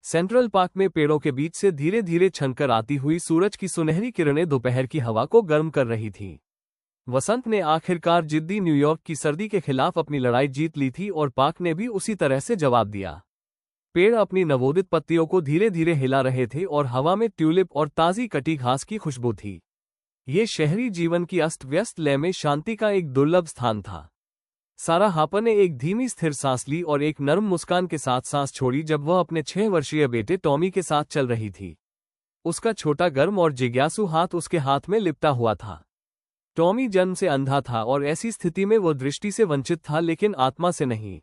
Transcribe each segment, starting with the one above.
Central park में पेड़ों के बीच से धीरे धीरे छनकर आती हुई सूरज की सुनहरी किरणें दोपहर की हवा को गर्म कर रही थीं। वसंत ने आखिरकार जिद्दी न्यूयॉर्क की सर्दी के खिलाफ अपनी लड़ाई जीत ली थी और पार्क ने भी उसी तरह से जवाब दिया। पेड़ अपनी नवोदित पत्तियों को धीरे धीरे हिला रहे थे और हवा में ट्यूलिप और ताज़ी कटी घास की खुशबू थी। ये शहरी जीवन की अस्त व्यस्त लय में शांति का एक दुर्लभ स्थान था। सारा हापर ने एक धीमी स्थिर सांस ली और एक नर्म मुस्कान के साथ सांस छोड़ी जब वह अपने 6 वर्षीय बेटे टॉमी के साथ चल रही थी। उसका छोटा गर्म और जिज्ञासु हाथ उसके हाथ में लिपटा हुआ था। टॉमी जन्म से अंधा था और ऐसी स्थिति में वो दृष्टि से वंचित था, लेकिन आत्मा से नहीं।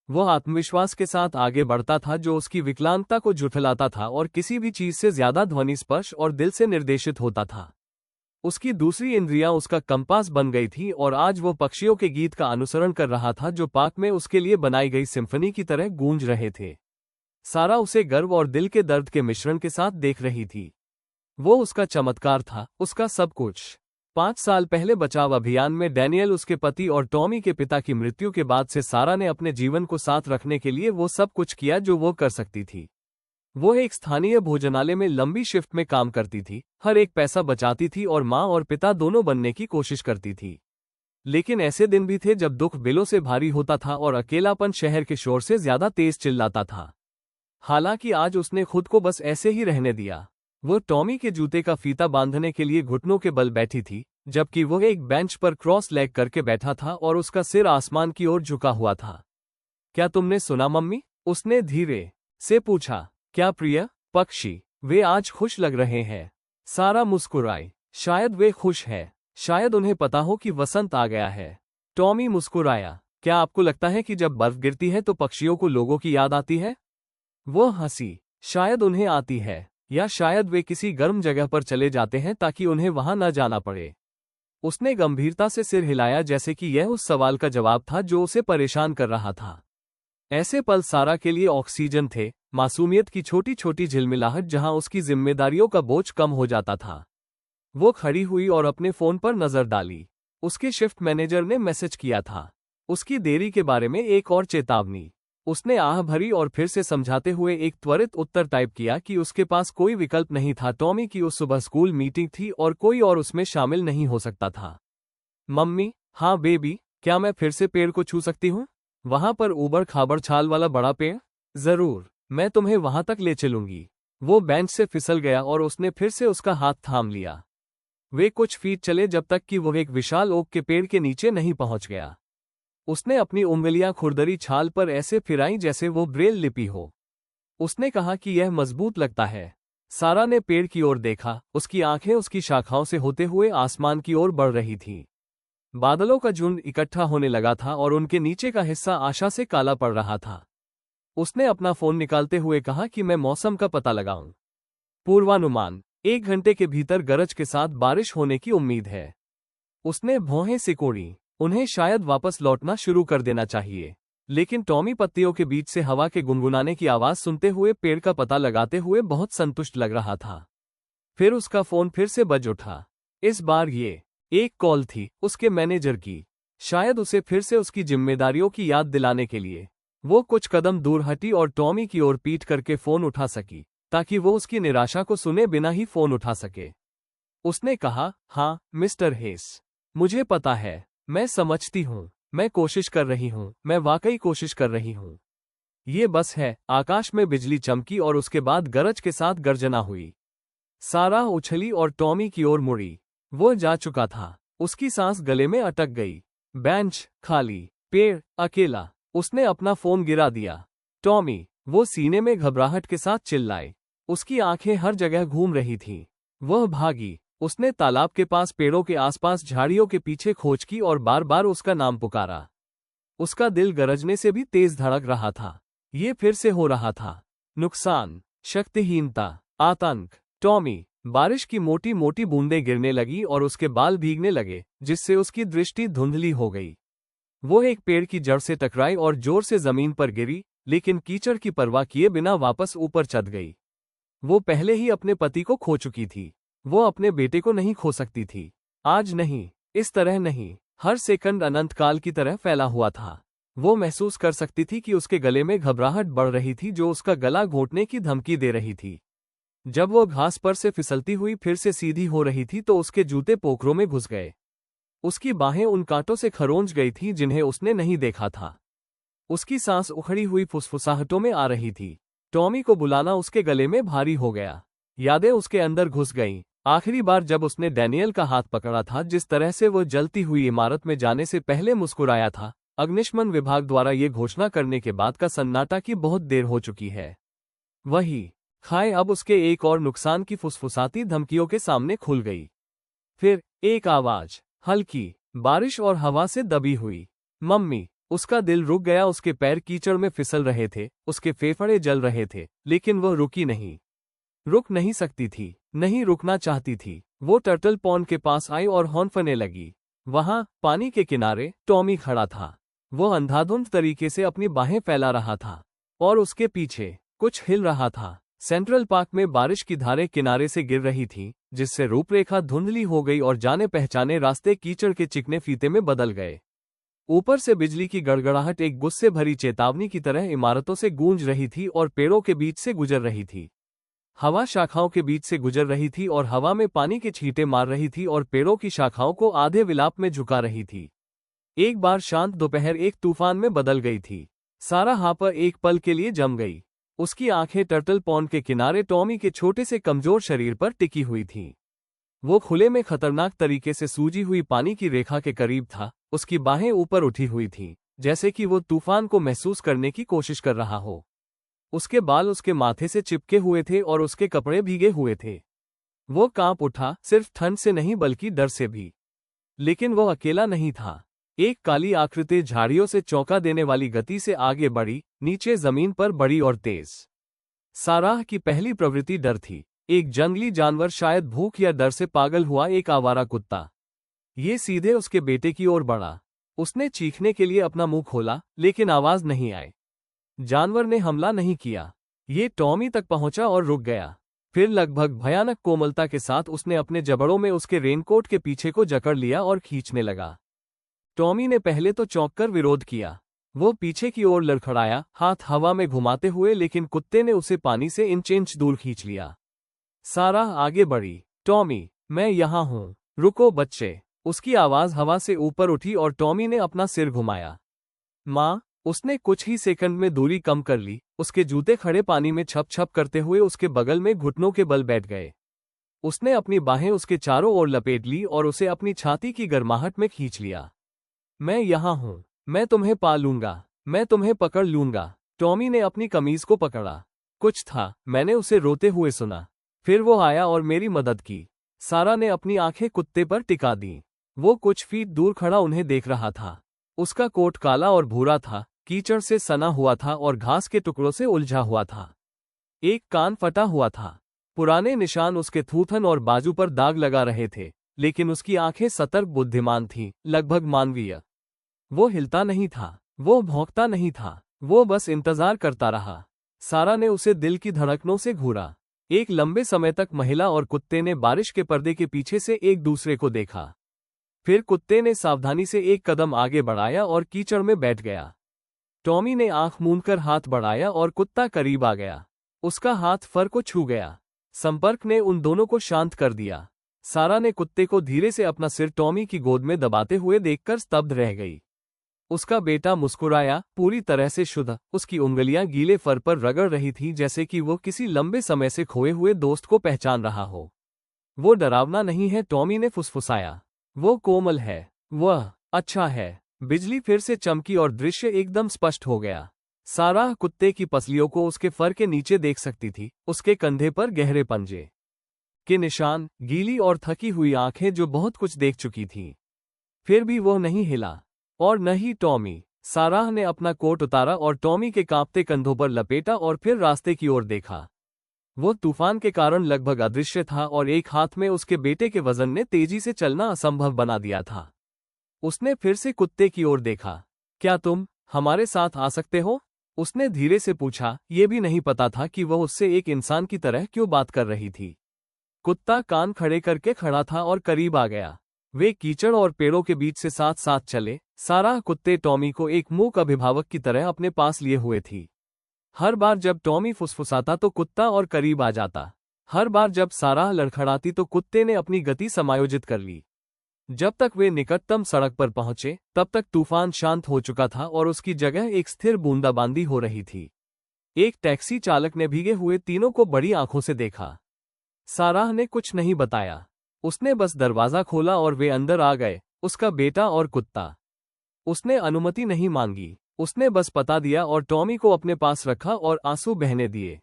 वह आत्मविश्वास के साथ आगे बढ़ता था जो उसकी विकलांगता को झुठलाता था और किसी भी चीज से ज्यादा ध्वनि स्पर्श और दिल से निर्देशित होता था। उसकी दूसरी इंद्रियां उसका कंपास बन गई थी और आज वो पक्षियों के गीत का अनुसरण कर रहा था जो पार्क में उसके लिए बनाई गई सिम्फनी की तरह गूंज रहे थे। सारा उसे गर्व और दिल के दर्द के मिश्रण के साथ देख रही थी। वो उसका चमत्कार था, उसका सब कुछ। 5 साल पहले बचाव अभियान में डैनियल, उसके पति और टॉमी के पिता की मृत्यु के बाद से सारा ने अपने जीवन को साथ रखने के लिए वो सब कुछ किया जो वो कर सकती थी। वो एक स्थानीय भोजनालय में लंबी शिफ्ट में काम करती थी, हर एक पैसा बचाती थी और माँ और पिता दोनों बनने की कोशिश करती थी। लेकिन ऐसे दिन भी थे जब दुख बिलों से भारी होता था और अकेलापन शहर के शोर से ज्यादा तेज चिल्लाता था। हालांकि आज उसने खुद को बस ऐसे ही रहने दिया। वो टॉमी के जूते का फीता बांधने के लिए घुटनों के बल बैठी थी, जबकि वह एक बेंच पर क्रॉस लेग करके बैठा था और उसका सिर आसमान की ओर झुका हुआ था। क्या तुमने सुना मम्मी? उसने धीरे से पूछा। क्या प्रिय पक्षी? वे आज खुश लग रहे हैं। सारा मुस्कुराई। शायद वे खुश है, शायद उन्हें पता हो कि वसंत आ गया है। टॉमी मुस्कुराया। क्या आपको लगता है कि जब बर्फ गिरती है तो पक्षियों को लोगों की याद आती है? वो हंसी। शायद उन्हें आती है, या शायद वे किसी गर्म जगह पर चले जाते हैं ताकि उन्हें वहां न जाना पड़े। उसने गंभीरता से सिर हिलाया जैसे कि यह उस सवाल का जवाब था जो उसे परेशान कर रहा था। ऐसे पल सारा के लिए ऑक्सीजन थे, मासूमियत की छोटी छोटी झिलमिलाहट जहां उसकी जिम्मेदारियों का बोझ कम हो जाता था। वो खड़ी हुई और अपने फोन पर नजर डाली। उसके शिफ्ट मैनेजर ने मैसेज किया था। उसकी देरी के बारे में एक और चेतावनी। उसने आह भरी और फिर से समझाते हुए एक त्वरित उत्तर टाइप किया कि उसके पास कोई विकल्प नहीं था। टॉमी की उस सुबह स्कूल मीटिंग थी और कोई और उसमें शामिल नहीं हो सकता था। मम्मी, हाँ बेबी, क्या मैं फिर से पेड़ को छू सकती हूँ? वहां पर ऊबड़ खाबड़ छाल वाला बड़ा पेड़? जरूर, मैं तुम्हें वहां तक ले चलूंगी। वो बेंच से फिसल गया और उसने फिर से उसका हाथ थाम लिया। वे कुछ फीट चले जब तक कि वह एक विशाल ओक के पेड़ के नीचे नहीं पहुंच गया। उसने अपनी उंगलियां खुरदरी छाल पर ऐसे फिराई जैसे वो ब्रेल लिपि हो। उसने कहा कि यह मजबूत लगता है। सारा ने पेड़ की ओर देखा। उसकी आंखें उसकी शाखाओं से होते हुए आसमान की ओर बढ़ रही थीं। बादलों का झुंड इकट्ठा होने लगा था और उनके नीचे का हिस्सा आशा से काला पड़ रहा था। उसने अपना फोन निकालते हुए कहा कि मैं मौसम का पता लगाऊं। पूर्वानुमान, 1 घंटे के भीतर गरज के साथ बारिश होने की उम्मीद है। उसने भौहें सिकोड़ी। उन्हें शायद वापस लौटना शुरू कर देना चाहिए, लेकिन टॉमी पत्तियों के बीच से हवा के गुनगुनाने की आवाज सुनते हुए पेड़ का पता लगाते हुए बहुत संतुष्ट लग रहा था। फिर उसका फोन फिर से बज उठा। इस बार ये एक कॉल थी, उसके मैनेजर की। शायद उसे फिर से उसकी जिम्मेदारियों की याद दिलाने के लिए। वो कुछ कदम दूर हटी और टॉमी की ओर पीठ करके फोन उठा सकी, ताकि वो उसकी निराशा को सुने बिना ही फोन उठा सके। उसने कहा, हाँ मिस्टर हेस, मुझे पता है, मैं समझती हूँ, मैं कोशिश कर रही हूँ, मैं वाकई कोशिश कर रही हूँ। ये बस है। आकाश में बिजली चमकी और उसके बाद गरज के साथ गर्जना हुई। सारा उछली और टॉमी की ओर मुड़ी। वो जा चुका था। उसकी सांस गले में अटक गई। बेंच खाली, पेड़ अकेला। उसने अपना फोन गिरा दिया। टॉमी, वो सीने में घबराहट के साथ चिल्लाए। उसकी आंखें हर जगह घूम रही थीं। वह भागी। उसने तालाब के पास, पेड़ों के आसपास, झाड़ियों के पीछे खोज की और बार बार उसका नाम पुकारा। उसका दिल गरजने से भी तेज धड़क रहा था। ये फिर से हो रहा था। नुकसान, शक्तिहीनता, आतंक। टॉमी, बारिश की मोटी मोटी बूंदें गिरने लगी और उसके बाल भीगने लगे, जिससे उसकी दृष्टि धुंधली हो गई। वो एक पेड़ की जड़ से टकराई और जोर से जमीन पर गिरी, लेकिन कीचड़ की परवाह किए बिना वापस ऊपर चढ़ गई। वो पहले ही अपने पति को खो चुकी थी। वो अपने बेटे को नहीं खो सकती थी। आज नहीं, इस तरह नहीं। हर सेकंड अनंत काल की तरह फैला हुआ था। वो महसूस कर सकती थी कि उसके गले में घबराहट बढ़ रही थी जो उसका गला घोंटने की धमकी दे रही थी। जब वो घास पर से फिसलती हुई फिर से सीधी हो रही थी तो उसके जूते पोखरों में घुस गए। उसकी बाहें उन कांटों से खरोंच गई थीं जिन्हें उसने नहीं देखा था। उसकी सांस उखड़ी हुई फुसफुसाहटों में आ रही थी। टॉमी को बुलाना उसके गले में भारी हो गया। यादें उसके अंदर घुस गईं। आखिरी बार जब उसने डैनियल का हाथ पकड़ा था, जिस तरह से वो जलती हुई इमारत में जाने से पहले मुस्कुराया था, अग्निशमन विभाग द्वारा ये घोषणा करने के बाद का सन्नाटा कि बहुत देर हो चुकी है। वही खाए अब उसके एक और नुकसान की फुसफुसाती धमकियों के सामने खुल गई। फिर एक आवाज, हल्की बारिश और हवा से दबी हुई, मम्मी। उसका दिल रुक गया। उसके पैर कीचड़ में फिसल रहे थे, उसके फेफड़े जल रहे थे, लेकिन वह रुकी नहीं। रुक नहीं सकती थी, नहीं रुकना चाहती थी। वो टर्टल पॉन्ड के पास आई और हौंफने लगी। वहां पानी के किनारे टॉमी खड़ा था। वो अंधाधुंध तरीके से अपनी बाहें फैला रहा था और उसके पीछे कुछ हिल रहा था। सेंट्रल पार्क में बारिश की धारें किनारे से गिर रही थीं, जिससे रूपरेखा धुंधली हो गई और जाने पहचाने रास्ते कीचड़ के चिकने फीते में बदल गए। ऊपर से बिजली की गड़गड़ाहट एक गुस्से भरी चेतावनी की तरह इमारतों से गूंज रही थी और पेड़ों के बीच से गुजर रही थी। हवा शाखाओं के बीच से गुजर रही थी और हवा में पानी के छींटे मार रही थी और पेड़ों की शाखाओं को आधे विलाप में झुका रही थी। एक बार शांत दोपहर एक तूफान में बदल गई थी। सारा हापर एक पल के लिए जम गई। उसकी आंखें टर्टल पॉन्ड के किनारे टॉमी के छोटे से कमजोर शरीर पर टिकी हुई थीं। वो खुले में खतरनाक तरीके से सूजी हुई पानी की रेखा के करीब था। उसकी बाहें ऊपर उठी हुई थीं, जैसे कि वो तूफान को महसूस करने की कोशिश कर रहा हो। उसके बाल उसके माथे से चिपके हुए थे और उसके कपड़े भीगे हुए थे। वो कांप उठा, सिर्फ ठंड से नहीं बल्कि डर से भी। लेकिन वो अकेला नहीं था। एक काली आकृति झाड़ियों से चौंका देने वाली गति से आगे बढ़ी, नीचे जमीन पर बड़ी और तेज। साराह की पहली प्रवृत्ति डर थी। एक जंगली जानवर, शायद भूख या डर से पागल हुआ एक आवारा कुत्ता। ये सीधे उसके बेटे की ओर बढ़ा। उसने चीखने के लिए अपना मुंह खोला, लेकिन आवाज नहीं आई। जानवर ने हमला नहीं किया। ये टॉमी तक पहुंचा और रुक गया। फिर लगभग भयानक कोमलता के साथ उसने अपने जबड़ों में उसके रेनकोट के पीछे को जकड़ लिया और खींचने लगा। टॉमी ने पहले तो चौंककर विरोध किया। वो पीछे की ओर लड़खड़ाया, हाथ हवा में घुमाते हुए, लेकिन कुत्ते ने उसे पानी से इंच दूर खींच लिया। सारा आगे बढ़ी। टॉमी, मैं यहां हूं, रुको बच्चे। उसकी आवाज हवा से ऊपर उठी और टॉमी ने अपना सिर घुमाया। माँ। उसने कुछ ही सेकंड में दूरी कम कर ली। उसके जूते खड़े पानी में छप छप करते हुए उसके बगल में घुटनों के बल बैठ गए। उसने अपनी बाहें उसके चारों ओर लपेट ली और उसे अपनी छाती की गर्माहट में खींच लिया। मैं यहां हूं, मैं तुम्हें पा लूंगा, मैं तुम्हें पकड़ लूंगा। टॉमी ने अपनी कमीज को पकड़ा। कुछ था, मैंने उसे रोते हुए सुना। फिर वो आया और मेरी मदद की। सारा ने अपनी आंखें कुत्ते पर टिका दी। वो कुछ फीट दूर खड़ा उन्हें देख रहा था। उसका कोट काला और भूरा था, कीचड़ से सना हुआ था और घास के टुकड़ों से उलझा हुआ था। एक कान फटा हुआ था। पुराने निशान उसके थूथन और बाजू पर दाग लगा रहे थे, लेकिन उसकी आंखें सतर्क, बुद्धिमान थीं, लगभग मानवीय। वो हिलता नहीं था, वो भौंकता नहीं था, वो बस इंतजार करता रहा। सारा ने उसे दिल की धड़कनों से घूरा। एक लंबे समय तक महिला और कुत्ते ने बारिश के पर्दे के पीछे से एक दूसरे को देखा। फिर कुत्ते ने सावधानी से एक कदम आगे बढ़ाया और कीचड़ में बैठ गया। टॉमी ने आंख मूंदकर हाथ बढ़ाया और कुत्ता करीब आ गया। उसका हाथ फर को छू गया। संपर्क ने उन दोनों को शांत कर दिया। सारा ने कुत्ते को धीरे से अपना सिर टॉमी की गोद में दबाते हुए देखकर स्तब्ध रह गई। उसका बेटा मुस्कुराया, पूरी तरह से शुद्ध। उसकी उंगलियां गीले फर पर रगड़ रही थीं, जैसे कि वो किसी लंबे समय से खोए हुए दोस्त को पहचान रहा हो। वो डरावना नहीं है, टॉमी ने फुसफुसाया। वो कोमल है, वह अच्छा है। बिजली फिर से चमकी और दृश्य एकदम स्पष्ट हो गया। सारा कुत्ते की पसलियों को उसके फर के नीचे देख सकती थी। उसके कंधे पर गहरे पंजे के निशान, गीली और थकी हुई आंखें जो बहुत कुछ देख चुकी थीं। फिर भी वो नहीं हिला, और न ही टॉमी। साराह ने अपना कोट उतारा और टॉमी के कांपते कंधों पर लपेटा और फिर रास्ते की ओर देखा। वो तूफान के कारण लगभग अदृश्य था और एक हाथ में उसके बेटे के वजन ने तेजी से चलना असंभव बना दिया था। उसने फिर से कुत्ते की ओर देखा। क्या तुम हमारे साथ आ सकते हो? उसने धीरे से पूछा। ये भी नहीं पता था कि वह उससे एक इंसान की तरह क्यों बात कर रही थी। कुत्ता कान खड़े करके खड़ा था और करीब आ गया। वे कीचड़ और पेड़ों के बीच से साथ साथ चले। सारा कुत्ते टॉमी को एक मूक अभिभावक की तरह अपने पास लिए हुए थी। हर बार जब टॉमी फुसफुसाता तो कुत्ता और करीब आ जाता। हर बार जब सारा लड़खड़ाती तो कुत्ते ने अपनी गति समायोजित कर ली। जब तक वे निकटतम सड़क पर पहुंचे तब तक तूफान शांत हो चुका था और उसकी जगह एक स्थिर बूंदाबांदी हो रही थी। एक टैक्सी चालक ने भीगे हुए तीनों को बड़ी आंखों से देखा। साराह ने कुछ नहीं बताया। उसने बस दरवाजा खोला और वे अंदर आ गए, उसका बेटा और कुत्ता। उसने अनुमति नहीं मांगी, उसने बस पता दिया और टॉमी को अपने पास रखा और आंसू बहने दिए।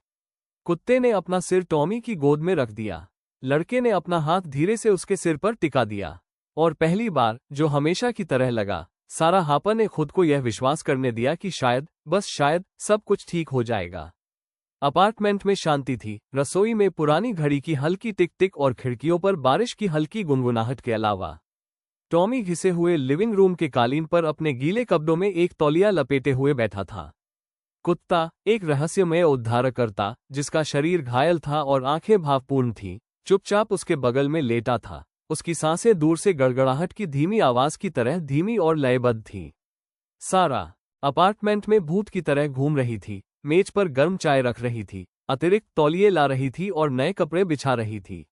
कुत्ते ने अपना सिर टॉमी की गोद में रख दिया। लड़के ने अपना हाथ धीरे से उसके सिर पर टिका दिया। और पहली बार, जो हमेशा की तरह लगा, सारा हापर ने खुद को यह विश्वास करने दिया कि शायद, बस शायद, सब कुछ ठीक हो जाएगा। अपार्टमेंट में शांति थी। रसोई में पुरानी घड़ी की हल्की टिक टिक और खिड़कियों पर बारिश की हल्की गुनगुनाहट के अलावा टॉमी घिसे हुए लिविंग रूम के कालीन पर अपने गीले कपड़ों में एक तौलिया लपेटे हुए बैठा था। कुत्ता, एक रहस्यमय उद्धारकर्ता जिसका शरीर घायल था और आंखें भावपूर्ण थीं, चुपचाप उसके बगल में लेटा था। उसकी सांसें दूर से गड़गड़ाहट की धीमी आवाज की तरह धीमी और लयबद्ध थीं। सारा अपार्टमेंट में भूत की तरह घूम रही थी। मेज पर गर्म चाय रख रही थी, अतिरिक्त तौलिए ला रही थी और नए कपड़े बिछा रही थी।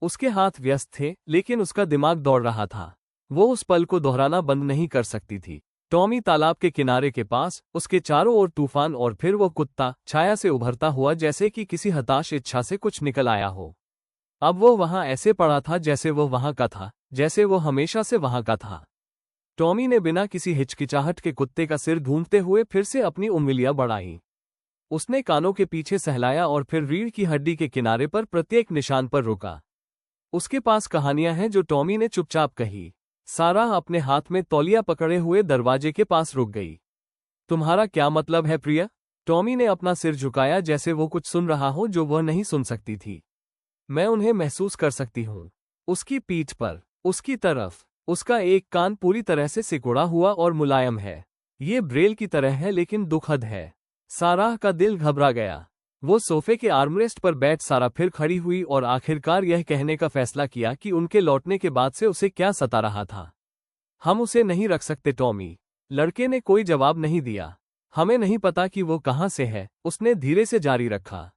उसके हाथ व्यस्त थे, लेकिन उसका दिमाग दौड़ रहा था। वो उस पल को दोहराना बंद नहीं कर सकती थी। टॉमी तालाब के किनारे के पास, उसके चारों ओर तूफान और फिर वो कुत्ता, छाया से उभरता हुआ जैसे कि किसी हताश इच्छा से कुछ निकल आया हो। अब वो वहां ऐसे पड़ा था जैसे वो वहां का था, जैसे वो हमेशा से वहां का था। टॉमी ने बिना किसी हिचकिचाहट के कुत्ते का सिर ढूंढते हुए फिर से अपनी उंगलियां बढ़ाईं। उसने कानों के पीछे सहलाया और फिर रीढ़ की हड्डी के किनारे पर प्रत्येक निशान पर रुका। उसके पास कहानियां हैं जो टॉमी ने चुपचाप कही। सारा अपने हाथ में तौलिया पकड़े हुए दरवाजे के पास रुक गई। तुम्हारा क्या मतलब है प्रिया? टॉमी ने अपना सिर झुकाया जैसे वो कुछ सुन रहा हो जो वह नहीं सुन सकती थी। मैं उन्हें महसूस कर सकती हूँ। उसकी पीठ पर, उसकी तरफ, उसका एक कान पूरी तरह से सिकुड़ा हुआ और मुलायम है। ये ब्रेल की तरह है लेकिन दुखद है। साराह का दिल घबरा गया। वो सोफे के आर्मरेस्ट पर बैठ सारा फिर खड़ी हुई और आखिरकार यह कहने का फैसला किया कि उनके लौटने के बाद से उसे क्या सता रहा था। हम उसे नहीं रख सकते टॉमी। लड़के ने कोई जवाब नहीं दिया। हमें नहीं पता कि वो कहाँ से है, उसने धीरे से जारी रखा।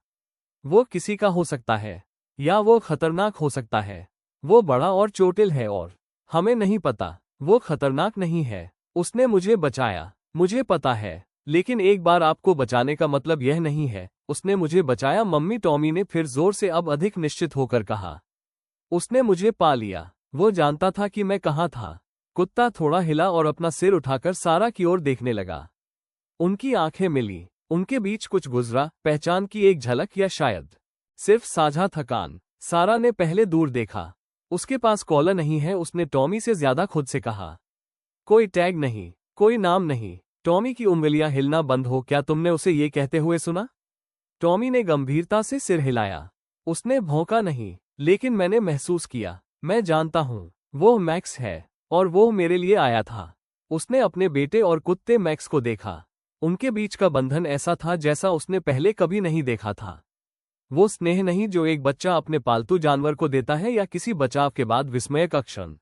वो किसी का हो सकता है, या वो खतरनाक हो सकता है। वो बड़ा और चोटिल है और हमें नहीं पता। वो खतरनाक नहीं है। उसने मुझे बचाया, मुझे पता है, लेकिन एक बार आपको बचाने का मतलब यह नहीं है। उसने मुझे बचाया मम्मी, टॉमी ने फिर जोर से अब अधिक निश्चित होकर कहा। उसने मुझे पा लिया। वो जानता था कि मैं कहाँ था। कुत्ता थोड़ा हिला और अपना सिर उठाकर सारा की ओर देखने लगा। उनकी आंखें मिली। उनके बीच कुछ गुजरा, पहचान की एक झलक या शायद सिर्फ साझा थकान। सारा ने पहले दूर देखा। उसके पास कॉलर नहीं है, उसने टॉमी से ज्यादा खुद से कहा। कोई टैग नहीं, कोई नाम नहीं। टॉमी की उंगलियां हिलना बंद हो। क्या तुमने उसे ये कहते हुए सुना? टॉमी ने गंभीरता से सिर हिलाया। उसने भौंका नहीं, लेकिन मैंने महसूस किया। मैं जानता हूं, वो मैक्स है और वो मेरे लिए आया था। उसने अपने बेटे और कुत्ते मैक्स को देखा। उनके बीच का बंधन ऐसा था जैसा उसने पहले कभी नहीं देखा था। वो स्नेह नहीं जो एक बच्चा अपने पालतू जानवर को देता है या किसी बचाव के बाद विस्मयक क्षण।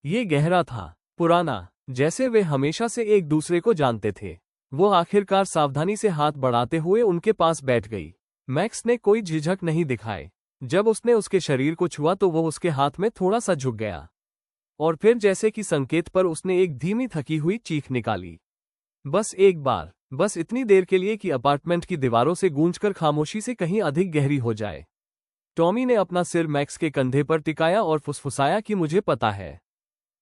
ये गहरा था, पुराना, जैसे वे हमेशा से एक दूसरे को जानते थे। वो आखिरकार सावधानी से हाथ बढ़ाते हुए उनके पास बैठ गई। मैक्स ने कोई झिझक नहीं दिखाए। जब उसने उसके शरीर को छुआ तो वो उसके हाथ में थोड़ा सा झुक गया और फिर जैसे कि संकेत पर उसने एक धीमी थकी हुई चीख निकाली। बस एक बार, बस इतनी देर के लिए कि अपार्टमेंट की दीवारों से गूंजकर खामोशी से कहीं अधिक गहरी हो जाए। टॉमी ने अपना सिर मैक्स के कंधे पर टिकाया और फुसफुसाया कि मुझे पता है,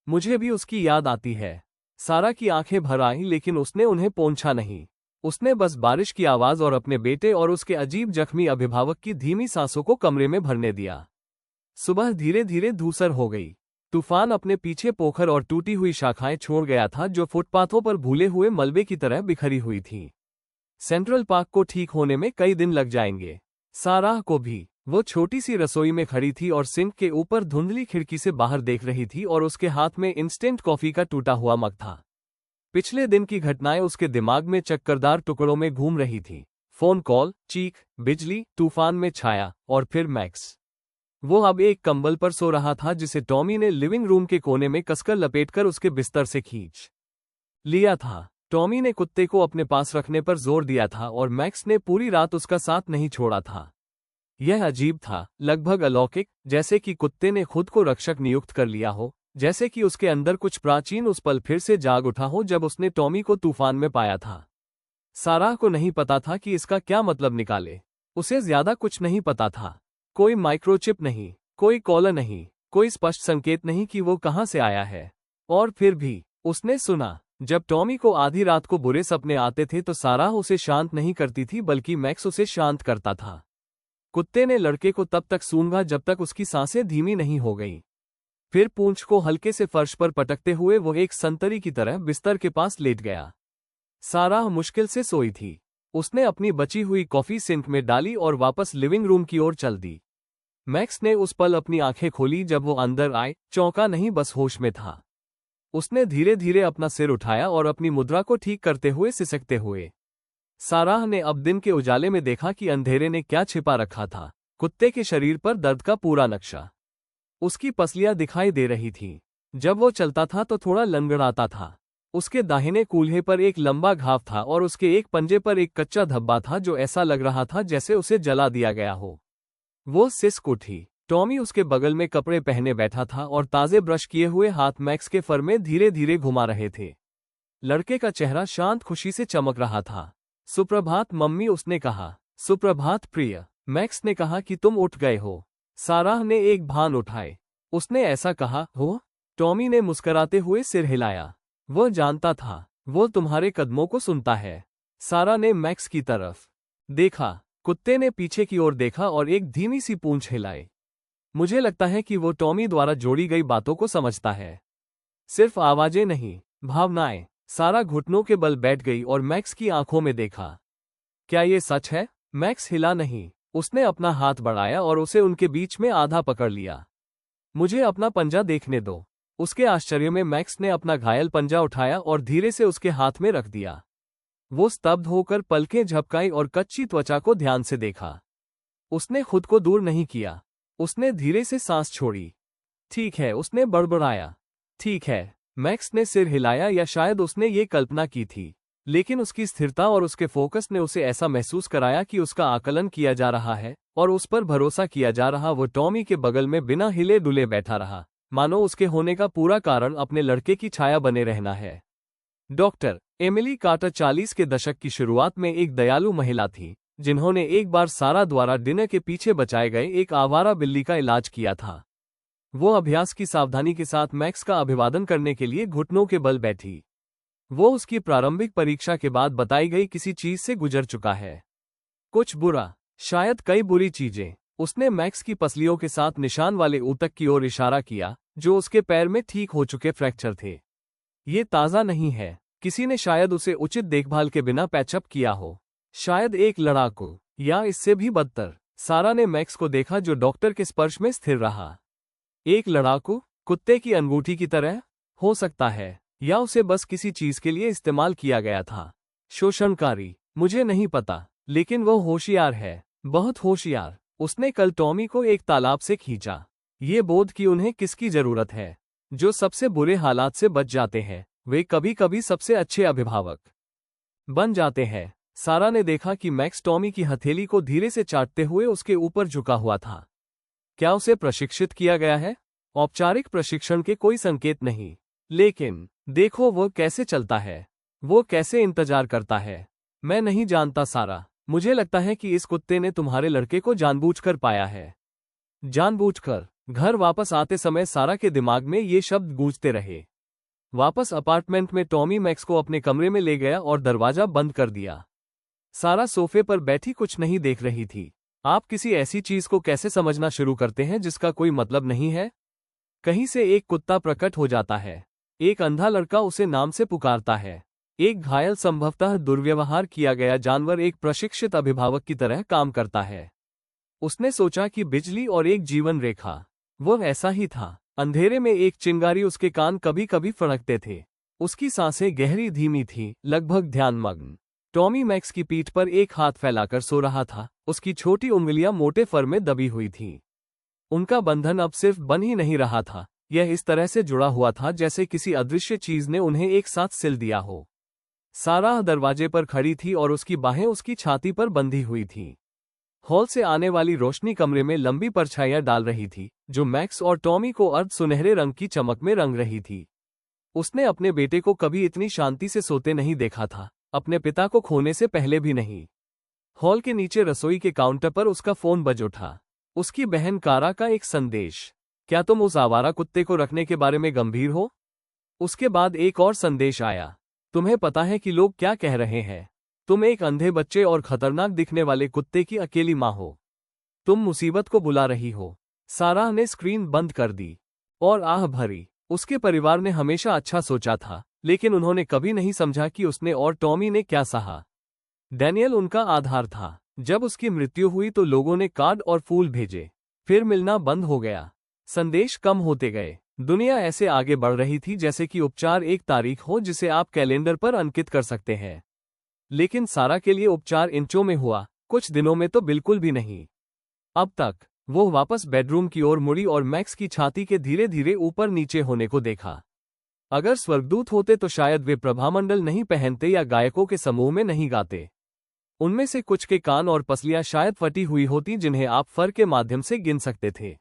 मुझे भी उसकी याद आती है। सारा की आंखें भर आईं लेकिन उसने उन्हें पोंछा नहीं। उसने बस बारिश की आवाज और अपने बेटे और उसके अजीब जख्मी अभिभावक की धीमी सांसों को कमरे में भरने दिया। सुबह धीरे धीरे धूसर हो गई। तूफान अपने पीछे पोखर और टूटी हुई शाखाएं छोड़ गया था जो फुटपाथों पर भूले हुए मलबे की तरह बिखरी हुई थीं। सेंट्रल पार्क को ठीक होने में कई दिन लग जाएंगे। साराह को भी। वो छोटी सी रसोई में खड़ी थी और सिंक के ऊपर धुंधली खिड़की से बाहर देख रही थी और उसके हाथ में इंस्टेंट कॉफी का टूटा हुआ मग था। पिछले दिन की घटनाएं उसके दिमाग में चक्करदार टुकड़ों में घूम रही थी। फोन कॉल, चीख, बिजली, तूफान में छाया और फिर मैक्स। वो अब एक कंबल पर सो रहा था जिसे टॉमी ने लिविंग रूम के कोने में कसकर लपेटकर उसके बिस्तर से खींच लिया था। टॉमी ने कुत्ते को अपने पास रखने पर जोर दिया था और मैक्स ने पूरी रात उसका साथ नहीं छोड़ा था। यह अजीब था, लगभग अलौकिक, जैसे कि कुत्ते ने खुद को रक्षक नियुक्त कर लिया हो, जैसे कि उसके अंदर कुछ प्राचीन उस पल फिर से जाग उठा हो जब उसने टॉमी को तूफान में पाया था। साराह को नहीं पता था कि इसका क्या मतलब निकाले। उसे ज्यादा कुछ नहीं पता था। कोई माइक्रोचिप नहीं, कोई कॉलर नहीं, कोई स्पष्ट संकेत नहीं कि वो कहां से आया है। और फिर भी उसने सुना, जब टॉमी को आधी रात को बुरे सपने आते थे तो साराह उसे शांत नहीं करती थी बल्कि मैक्स उसे शांत करता था। कुत्ते ने लड़के को तब तक सूंघा जब तक उसकी सांसें धीमी नहीं हो गईं। फिर पूंछ को हल्के से फर्श पर पटकते हुए वो एक संतरी की तरह बिस्तर के पास लेट गया। साराह मुश्किल से सोई थी। उसने अपनी बची हुई कॉफी सिंक में डाली और वापस लिविंग रूम की ओर चल दी। मैक्स ने उस पल अपनी आंखें खोली जब वो अंदर आए, चौंका नहीं, बस होश में था। उसने धीरे धीरे अपना सिर उठाया और अपनी मुद्रा को ठीक करते हुए सिसकते हुए। साराह ने अब दिन के उजाले में देखा कि अंधेरे ने क्या छिपा रखा था। कुत्ते के शरीर पर दर्द का पूरा नक्शा। उसकी पसलियां दिखाई दे रही थीं। जब वो चलता था तो थोड़ा लंगड़ाता था। उसके दाहिने कूल्हे पर एक लंबा घाव था और उसके एक पंजे पर एक कच्चा धब्बा था जो ऐसा लग रहा था जैसे उसे जला दिया गया हो। वो सिसक उठी। टॉमी उसके बगल में कपड़े पहने बैठा था और ताजे ब्रश किए हुए हाथ मैक्स के फर में धीरे धीरे घुमा रहे थे। लड़के का चेहरा शांत खुशी से चमक रहा था। सुप्रभात मम्मी, उसने कहा। सुप्रभात प्रिय, मैक्स ने कहा कि तुम उठ गए हो। साराह ने एक भान उठाए। उसने ऐसा कहा हो? टॉमी ने मुस्कुराते हुए सिर हिलाया। वह जानता था, वो तुम्हारे कदमों को सुनता है। सारा ने मैक्स की तरफ देखा। कुत्ते ने पीछे की ओर देखा और एक धीमी सी पूंछ हिलाई। मुझे लगता है कि वो टॉमी द्वारा जोड़ी गई बातों को समझता है, सिर्फ आवाजें नहीं, भावनाएं। सारा घुटनों के बल बैठ गई और मैक्स की आंखों में देखा। क्या ये सच है? मैक्स हिला नहीं। उसने अपना हाथ बढ़ाया और उसे उनके बीच में आधा पकड़ लिया। मुझे अपना पंजा देखने दो। उसके आश्चर्य में मैक्स ने अपना घायल पंजा उठाया और धीरे से उसके हाथ में रख दिया। वो स्तब्ध होकर पलकें झपकाई और कच्ची त्वचा को ध्यान से देखा। उसने खुद को दूर नहीं किया। उसने धीरे से सांस छोड़ी। ठीक है, उसने बड़बड़ाया। ठीक है। मैक्स ने सिर हिलाया, या शायद उसने ये कल्पना की थी, लेकिन उसकी स्थिरता और उसके फोकस ने उसे ऐसा महसूस कराया कि उसका आकलन किया जा रहा है और उस पर भरोसा किया जा रहा। वो टॉमी के बगल में बिना हिले डुले बैठा रहा, मानो उसके होने का पूरा कारण अपने लड़के की छाया बने रहना है। डॉक्टर एमिली कार्टर 40 के दशक की शुरुआत में एक दयालु महिला थी, जिन्होंने एक बार सारा द्वारा डिनर के पीछे बचाए गए एक आवारा बिल्ली का इलाज किया था। वो अभ्यास की सावधानी के साथ मैक्स का अभिवादन करने के लिए घुटनों के बल बैठी। वो उसकी प्रारंभिक परीक्षा के बाद बताई गई किसी चीज से गुजर चुका है। कुछ बुरा, शायद कई बुरी चीजें। उसने मैक्स की पसलियों के साथ निशान वाले ऊतक की ओर इशारा किया, जो उसके पैर में ठीक हो चुके फ्रैक्चर थे। ये ताज़ा नहीं है। किसी ने शायद उसे उचित देखभाल के बिना पैचअप किया हो। शायद एक लड़ाकू, या इससे भी बदतर। सारा ने मैक्स को देखा, जो डॉक्टर के स्पर्श में स्थिर रहा। एक लड़ाकू, कुत्ते की अंगूठी की तरह? हो सकता है, या उसे बस किसी चीज के लिए इस्तेमाल किया गया था। शोषणकारी, मुझे नहीं पता, लेकिन वो होशियार है, बहुत होशियार। उसने कल टॉमी को एक तालाब से खींचा। ये बोध कि उन्हें किसकी जरूरत है। जो सबसे बुरे हालात से बच जाते हैं, वे कभी कभी सबसे अच्छे अभिभावक बन जाते हैं। सारा ने देखा कि मैक्स टॉमी की हथेली को धीरे से चाटते हुए उसके ऊपर झुका हुआ था। क्या उसे प्रशिक्षित किया गया है? औपचारिक प्रशिक्षण के कोई संकेत नहीं, लेकिन देखो वो कैसे चलता है, वो कैसे इंतजार करता है। मैं नहीं जानता सारा, मुझे लगता है कि इस कुत्ते ने तुम्हारे लड़के को जानबूझकर पाया है। जानबूझकर। घर वापस आते समय सारा के दिमाग में ये शब्द गूंजते रहे। वापस अपार्टमेंट में टॉमी मैक्स को अपने कमरे में ले गया और दरवाजा बंद कर दिया। सारा सोफे पर बैठी कुछ नहीं देख रही थी। आप किसी ऐसी चीज को कैसे समझना शुरू करते हैं जिसका कोई मतलब नहीं है? कहीं से एक कुत्ता प्रकट हो जाता है। एक अंधा लड़का उसे नाम से पुकारता है। एक घायल, संभवतः दुर्व्यवहार किया गया जानवर एक प्रशिक्षित अभिभावक की तरह काम करता है। उसने सोचा कि बिजली और एक जीवन रेखा, वो ऐसा ही था। अंधेरे में एक चिंगारी उसके कान कभी कभी फड़कते थे। उसकी सांसें गहरी धीमी थीं, लगभग ध्यानमग्न। टॉमी मैक्स की पीठ पर एक हाथ फैलाकर सो रहा था। उसकी छोटी उंगलियां मोटे फर में दबी हुई थीं। उनका बंधन अब सिर्फ बन ही नहीं रहा था, यह इस तरह से जुड़ा हुआ था जैसे किसी अदृश्य चीज ने उन्हें एक साथ सिल दिया हो। सारा दरवाजे पर खड़ी थी और उसकी बाहें उसकी छाती पर बंधी हुई थीं। हॉल से आने वाली रोशनी कमरे में लंबी परछाइयां डाल रही थी, जो मैक्स और टॉमी को अर्ध सुनहरे रंग की चमक में रंग रही थी। उसने अपने बेटे को कभी इतनी शांति से सोते नहीं देखा था, अपने पिता को खोने से पहले भी नहीं। हॉल के नीचे रसोई के काउंटर पर उसका फोन बज उठा। उसकी बहन कारा का एक संदेश। क्या तुम उस आवारा कुत्ते को रखने के बारे में गंभीर हो? उसके बाद एक और संदेश आया। तुम्हें पता है कि लोग क्या कह रहे हैं? तुम एक अंधे बच्चे और खतरनाक दिखने वाले कुत्ते की अकेली माँ हो। तुम मुसीबत को बुला रही हो। सारा ने स्क्रीन बंद कर दी और आह भरी। उसके परिवार ने हमेशा अच्छा सोचा था, लेकिन उन्होंने कभी नहीं समझा कि उसने और टॉमी ने क्या सहा। डैनियल उनका आधार था। जब उसकी मृत्यु हुई तो लोगों ने कार्ड और फूल भेजे, फिर मिलना बंद हो गया। संदेश कम होते गए। दुनिया ऐसे आगे बढ़ रही थी जैसे कि उपचार एक तारीख हो जिसे आप कैलेंडर पर अंकित कर सकते हैं। लेकिन सारा के लिए उपचार इंचों में हुआ, कुछ दिनों में तो बिल्कुल भी नहीं। अब तक वो वापस बेडरूम की ओर मुड़ी और मैक्स की छाती के धीरे धीरे ऊपर नीचे होने को देखा। अगर स्वर्गदूत होते तो शायद वे प्रभामंडल नहीं पहनते या गायकों के समूह में नहीं गाते। उनमें से कुछ के कान और पसलियां शायद फटी हुई होती जिन्हें आप फर के माध्यम से गिन सकते थे।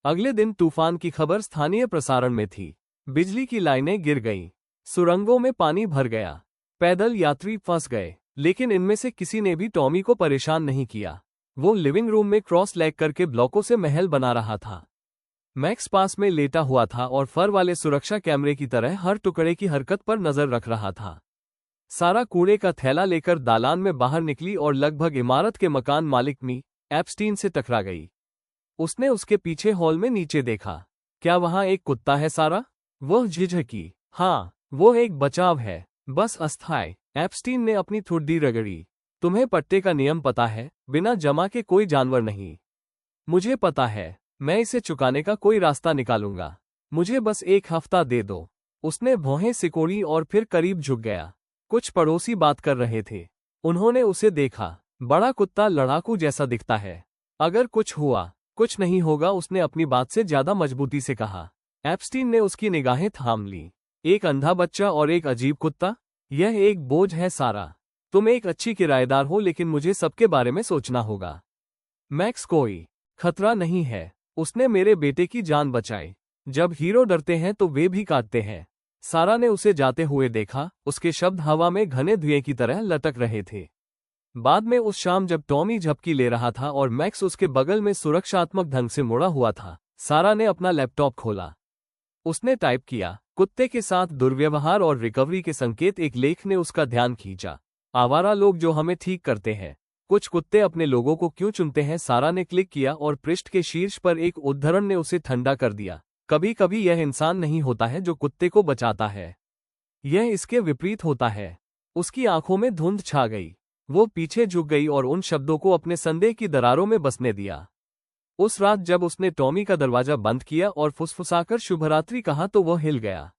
अगले दिन तूफान की खबर स्थानीय प्रसारण में थी। बिजली की लाइनें गिर गईं, सुरंगों में पानी भर गया, पैदल यात्री फंस गए, लेकिन इनमें से किसी ने भी टॉमी को परेशान नहीं किया। वो लिविंग रूम में क्रॉस लेग करके ब्लॉकों से महल बना रहा था। मैक्स पास में लेटा हुआ था और फर वाले सुरक्षा कैमरे की तरह हर टुकड़े की हरकत पर नजर रख रहा था। सारा कूड़े का थैला लेकर दालान में बाहर निकली और लगभग इमारत के मकान मालिक मी एप्स्टीन से टकरा गई। उसने उसके पीछे हॉल में नीचे देखा। क्या वहां एक कुत्ता है सारा? वह झिझकी। हाँ, वो एक बचाव है, बस अस्थायी। एप्स्टीन ने अपनी ठुड्डी रगड़ी। तुम्हें पट्टे का नियम पता है, बिना जमा के कोई जानवर नहीं। मुझे पता है, मैं इसे चुकाने का कोई रास्ता निकालूंगा। मुझे बस एक हफ्ता दे दो। उसने भौहें सिकोड़ी और फिर करीब झुक गया। कुछ पड़ोसी बात कर रहे थे। उन्होंने उसे देखा। बड़ा कुत्ता लड़ाकू जैसा दिखता है। अगर कुछ हुआ, कुछ नहीं होगा, उसने अपनी बात से ज्यादा मजबूती से कहा। एप्स्टीन ने उसकी निगाहें थाम ली। एक अंधा बच्चा और एक अजीब कुत्ता, यह एक बोझ है सारा। तुम एक अच्छी किराएदार हो, लेकिन मुझे सबके बारे में सोचना होगा। मैक्स कोई खतरा नहीं है। उसने मेरे बेटे की जान बचाई। जब हीरो डरते हैं तो वे भी काटते हैं। सारा ने उसे जाते हुए देखा। उसके शब्द हवा में घने धुएं की तरह लटक रहे थे। बाद में उस शाम जब टॉमी झपकी ले रहा था और मैक्स उसके बगल में सुरक्षात्मक ढंग से मुड़ा हुआ था, सारा ने अपना लैपटॉप खोला। उसने टाइप किया, कुत्ते के साथ दुर्व्यवहार और रिकवरी के संकेत। एक लेख ने उसका ध्यान खींचा। आवारा लोग जो हमें ठीक करते हैं, कुछ कुत्ते अपने लोगों को क्यों चुनते हैं? सारा ने क्लिक किया और पृष्ठ के शीर्ष पर एक उद्धरण ने उसे ठंडा कर दिया। कभी कभी यह इंसान नहीं होता है जो कुत्ते को बचाता है, यह इसके विपरीत होता है। उसकी आंखों में धुंध छा गई। वो पीछे झुक गई और उन शब्दों को अपने संदेह की दरारों में बसने दिया। उस रात जब उसने टॉमी का दरवाजा बंद किया और फुसफुसाकर शुभरात्रि कहा तो वह हिल गया।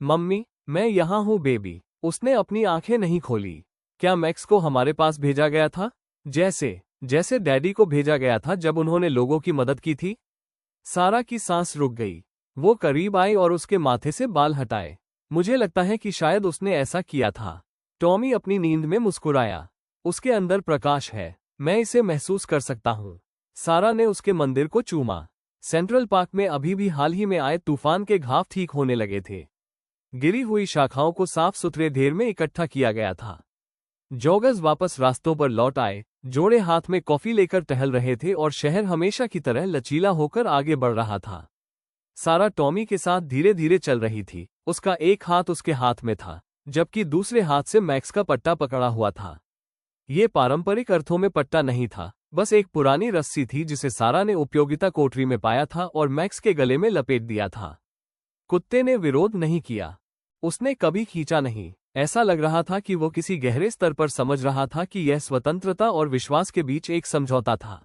मम्मी, मैं यहाँ हूँ बेबी। उसने अपनी आंखें नहीं खोली। क्या मैक्स को हमारे पास भेजा गया था? जैसे डैडी को भेजा गया था जब उन्होंने लोगों की मदद की थी। सारा की सांस रुक गई। वो करीब आई और उसके माथे से बाल हटाए। मुझे लगता है कि शायद उसने ऐसा किया था। टॉमी अपनी नींद में मुस्कुराया। उसके अंदर प्रकाश है, मैं इसे महसूस कर सकता हूँ। सारा ने उसके मंदिर को चूमा। सेंट्रल पार्क में अभी भी हाल ही में आए तूफान के घाव ठीक होने लगे थे। गिरी हुई शाखाओं को साफ सुथरे ढेर में इकट्ठा किया गया था। जॉगर्स वापस रास्तों पर लौट आए, जोड़े हाथ में कॉफी लेकर टहल रहे थे और शहर हमेशा की तरह लचीला होकर आगे बढ़ रहा था। सारा टॉमी के साथ धीरे धीरे चल रही थी। उसका एक हाथ उसके हाथ में था, जबकि दूसरे हाथ से मैक्स का पट्टा पकड़ा हुआ था। ये पारंपरिक अर्थों में पट्टा नहीं था, बस एक पुरानी रस्सी थी जिसे सारा ने उपयोगिता कोठरी में पाया था और मैक्स के गले में लपेट दिया था। कुत्ते ने विरोध नहीं किया। उसने कभी खींचा नहीं। ऐसा लग रहा था कि वो किसी गहरे स्तर पर समझ रहा था कि यह स्वतंत्रता और विश्वास के बीच एक समझौता था।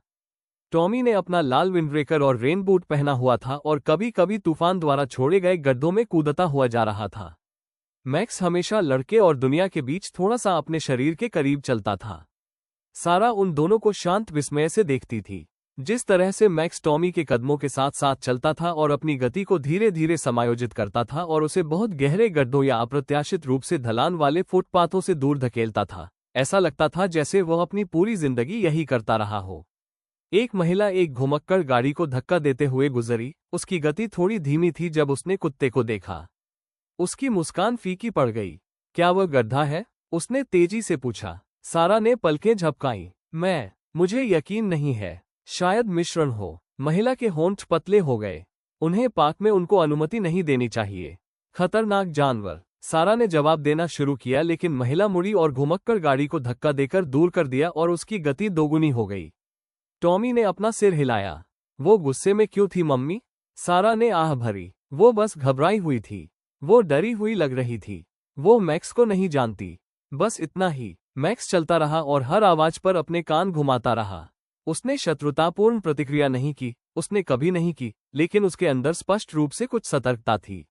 टॉमी ने अपना लाल विंडब्रेकर और रेन बूट पहना हुआ था और कभी कभी तूफान द्वारा छोड़े गए गड्ढों में कूदता हुआ जा रहा था। मैक्स हमेशा लड़के और दुनिया के बीच थोड़ा सा अपने शरीर के करीब चलता था। सारा उन दोनों को शांत विस्मय से देखती थी। जिस तरह से मैक्स टॉमी के कदमों के साथ साथ चलता था और अपनी गति को धीरे धीरे समायोजित करता था और उसे बहुत गहरे गड्ढों या अप्रत्याशित रूप से ढलान वाले फुटपाथों से दूर धकेलता था, ऐसा लगता था जैसे वह अपनी पूरी जिंदगी यही करता रहा हो। एक महिला एक घुमक्कड़ गाड़ी को धक्का देते हुए गुजरी। उसकी गति थोड़ी धीमी थी जब उसने कुत्ते को देखा। उसकी मुस्कान फीकी पड़ गई। क्या वह गड्ढा है? उसने तेजी से पूछा। सारा ने पलकें झपकाई। मुझे यकीन नहीं है। शायद मिश्रण हो। महिला के होंठ पतले हो गए। उन्हें पार्क में उनको अनुमति नहीं देनी चाहिए। खतरनाक जानवर। सारा ने जवाब देना शुरू किया, लेकिन महिला मुड़ी और घुमक्कड़ गाड़ी को धक्का देकर दूर कर दिया और उसकी गति दोगुनी हो गई। टॉमी ने अपना सिर हिलाया। वो गुस्से में क्यों थी मम्मी? सारा ने आह भरी। वो बस घबराई हुई थी। वो डरी हुई लग रही थी। वो मैक्स को नहीं जानती। बस इतना ही। मैक्स चलता रहा और हर आवाज पर अपने कान घुमाता रहा। उसने शत्रुतापूर्ण प्रतिक्रिया नहीं की, उसने कभी नहीं की, लेकिन उसके अंदर स्पष्ट रूप से कुछ सतर्कता थी।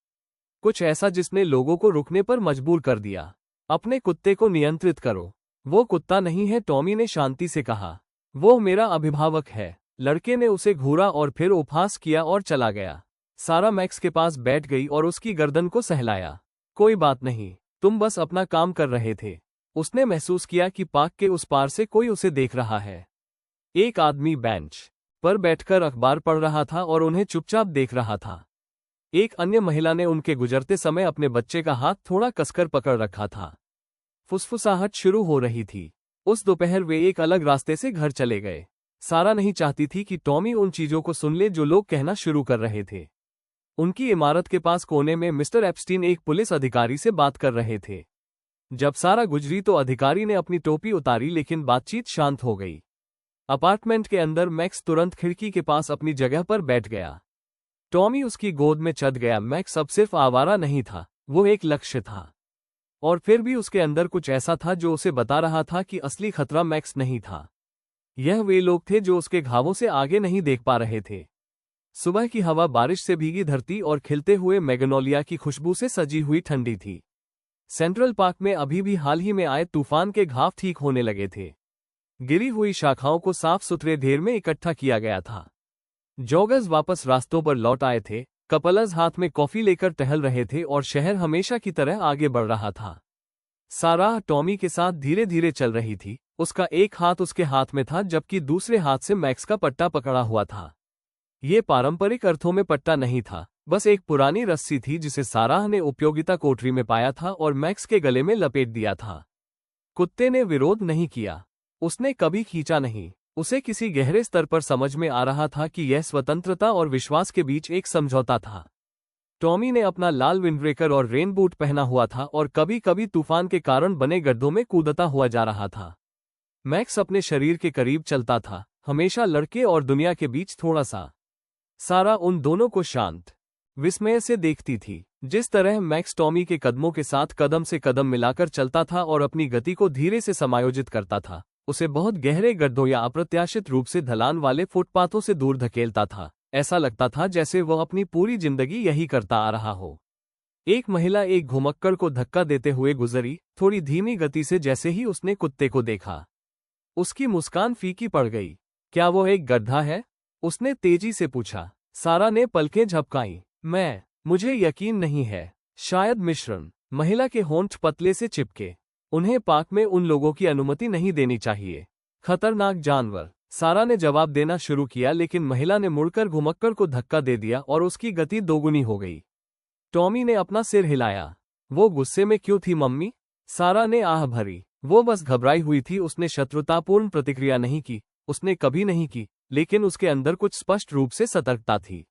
कुछ ऐसा जिसने लोगों को रुकने पर मजबूर कर दिया। अपने कुत्ते को नियंत्रित करो। वो कुत्ता नहीं है, टॉमी ने शांति से कहा। वो मेरा अभिभावक है। लड़के ने उसे घूरा और फिर उपहास किया और चला गया। सारा मैक्स के पास बैठ गई और उसकी गर्दन को सहलाया। कोई बात नहीं, तुम बस अपना काम कर रहे थे। उसने महसूस किया कि पार्क के उस पार से कोई उसे देख रहा है। एक आदमी बेंच पर बैठकर अखबार पढ़ रहा था और उन्हें चुपचाप देख रहा था। एक अन्य महिला ने उनके गुजरते समय अपने बच्चे का हाथ थोड़ा कसकर पकड़ रखा था। फुसफुसाहट शुरू हो रही थी। उस दोपहर वे एक अलग रास्ते से घर चले गए। सारा नहीं चाहती थी कि टॉमी उन चीजों को सुन ले जो लोग कहना शुरू कर रहे थे। उनकी इमारत के पास कोने में मिस्टर एप्स्टीन एक पुलिस अधिकारी से बात कर रहे थे। जब सारा गुजरी तो अधिकारी ने अपनी टोपी उतारी, लेकिन बातचीत शांत हो गई। अपार्टमेंट के अंदर मैक्स तुरंत खिड़की के पास अपनी जगह पर बैठ गया। टॉमी उसकी गोद में चढ़ गया। मैक्स अब सिर्फ आवारा नहीं था, वो एक लक्ष्य था। और फिर भी उसके अंदर कुछ ऐसा था जो उसे बता रहा था कि असली खतरा मैक्स नहीं था। यह वे लोग थे जो उसके घावों से आगे नहीं देख पा रहे थे। सुबह की हवा बारिश से भीगी धरती और खिलते हुए मैग्नोलिया की खुशबू से सजी हुई ठंडी थी। सेंट्रल पार्क में अभी भी हाल ही में आए तूफान के घाव ठीक होने लगे थे। गिरी हुई शाखाओं को साफ सुथरे ढेर में इकट्ठा किया गया था। जॉगर्स वापस रास्तों पर लौट आए थे। कपल्स हाथ में कॉफी लेकर टहल रहे थे और शहर हमेशा की तरह आगे बढ़ रहा था। सारा टॉमी के साथ धीरे धीरे चल रही थी। उसका एक हाथ उसके हाथ में था, जबकि दूसरे हाथ से मैक्स का पट्टा पकड़ा हुआ था। ये पारंपरिक अर्थों में पट्टा नहीं था, बस एक पुरानी रस्सी थी जिसे साराह ने उपयोगिता कोठरी में पाया था और मैक्स के गले में लपेट दिया था। कुत्ते ने विरोध नहीं किया। उसने कभी खींचा नहीं। उसे किसी गहरे स्तर पर समझ में आ रहा था कि यह स्वतंत्रता और विश्वास के बीच एक समझौता था। टॉमी ने अपना लाल विंडब्रेकर और रेन बूट पहना हुआ था और कभी कभी तूफान के कारण बने गड्ढों में कूदता हुआ जा रहा था। मैक्स अपने शरीर के करीब चलता था, हमेशा लड़के और दुनिया के बीच थोड़ा सा। सारा उन दोनों को शांत विस्मय से देखती थी। जिस तरह मैक्स टॉमी के कदमों के साथ कदम से कदम मिलाकर चलता था और अपनी गति को धीरे से समायोजित करता था, उसे बहुत गहरे गड्ढों या अप्रत्याशित रूप से ढलान वाले फुटपाथों से दूर धकेलता था। ऐसा लगता था जैसे वह अपनी पूरी जिंदगी यही करता आ रहा हो। एक महिला एक घुमक्कड़ को धक्का देते हुए गुजरी, थोड़ी धीमी गति से। जैसे ही उसने कुत्ते को देखा, उसकी मुस्कान फीकी पड़ गई। क्या वो एक गड्ढा है? उसने तेजी से पूछा। सारा ने पलकें झपकाई। मुझे यकीन नहीं है। शायद मिश्रण। महिला के होंठ पतले से चिपके। उन्हें पार्क में उन लोगों की अनुमति नहीं देनी चाहिए। खतरनाक जानवर। सारा ने जवाब देना शुरू किया, लेकिन महिला ने मुड़कर घुमक्कड़ को धक्का दे दिया और उसकी गति दोगुनी हो गई। टॉमी ने अपना सिर हिलाया। वो गुस्से में क्यों थी मम्मी? सारा ने आह भरी। वो बस घबराई हुई थी। उसने शत्रुतापूर्ण प्रतिक्रिया नहीं की, उसने कभी नहीं की, लेकिन उसके अंदर कुछ स्पष्ट रूप से सतर्कता थी।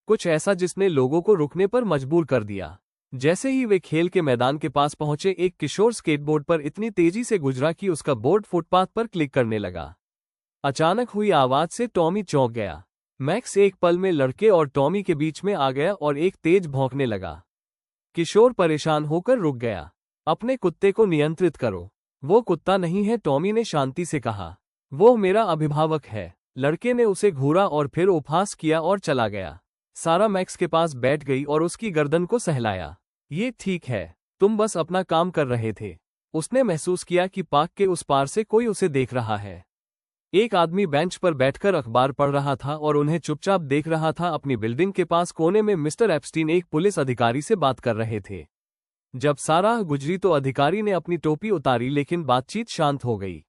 कुछ ऐसा जिसने लोगों को रुकने पर मजबूर कर दिया। जैसे ही वे खेल के मैदान के पास पहुंचे, एक किशोर स्केटबोर्ड पर इतनी तेजी से गुजरा कि उसका बोर्ड फुटपाथ पर क्लिक करने लगा। अचानक हुई आवाज से टॉमी चौंक गया। मैक्स एक पल में लड़के और टॉमी के बीच में आ गया और एक तेज भौंकने लगा। किशोर परेशान होकर रुक गया। अपने कुत्ते को नियंत्रित करो। वो कुत्ता नहीं है, टॉमी ने शांति से कहा। वो मेरा अभिभावक है। लड़के ने उसे घूरा और फिर उपहास किया और चला गया। सारा मैक्स के पास बैठ गई और उसकी गर्दन को सहलाया। ये ठीक है, तुम बस अपना काम कर रहे थे। उसने महसूस किया कि पार्क के उस पार से कोई उसे देख रहा है। एक आदमी बेंच पर बैठकर अखबार पढ़ रहा था और उन्हें चुपचाप देख रहा था। अपनी बिल्डिंग के पास कोने में मिस्टर एप्स्टीन एक पुलिस अधिकारी से बात कर रहे थे। जब साराह गुजरी तो अधिकारी ने अपनी टोपी उतारी, लेकिन बातचीत शांत हो गई।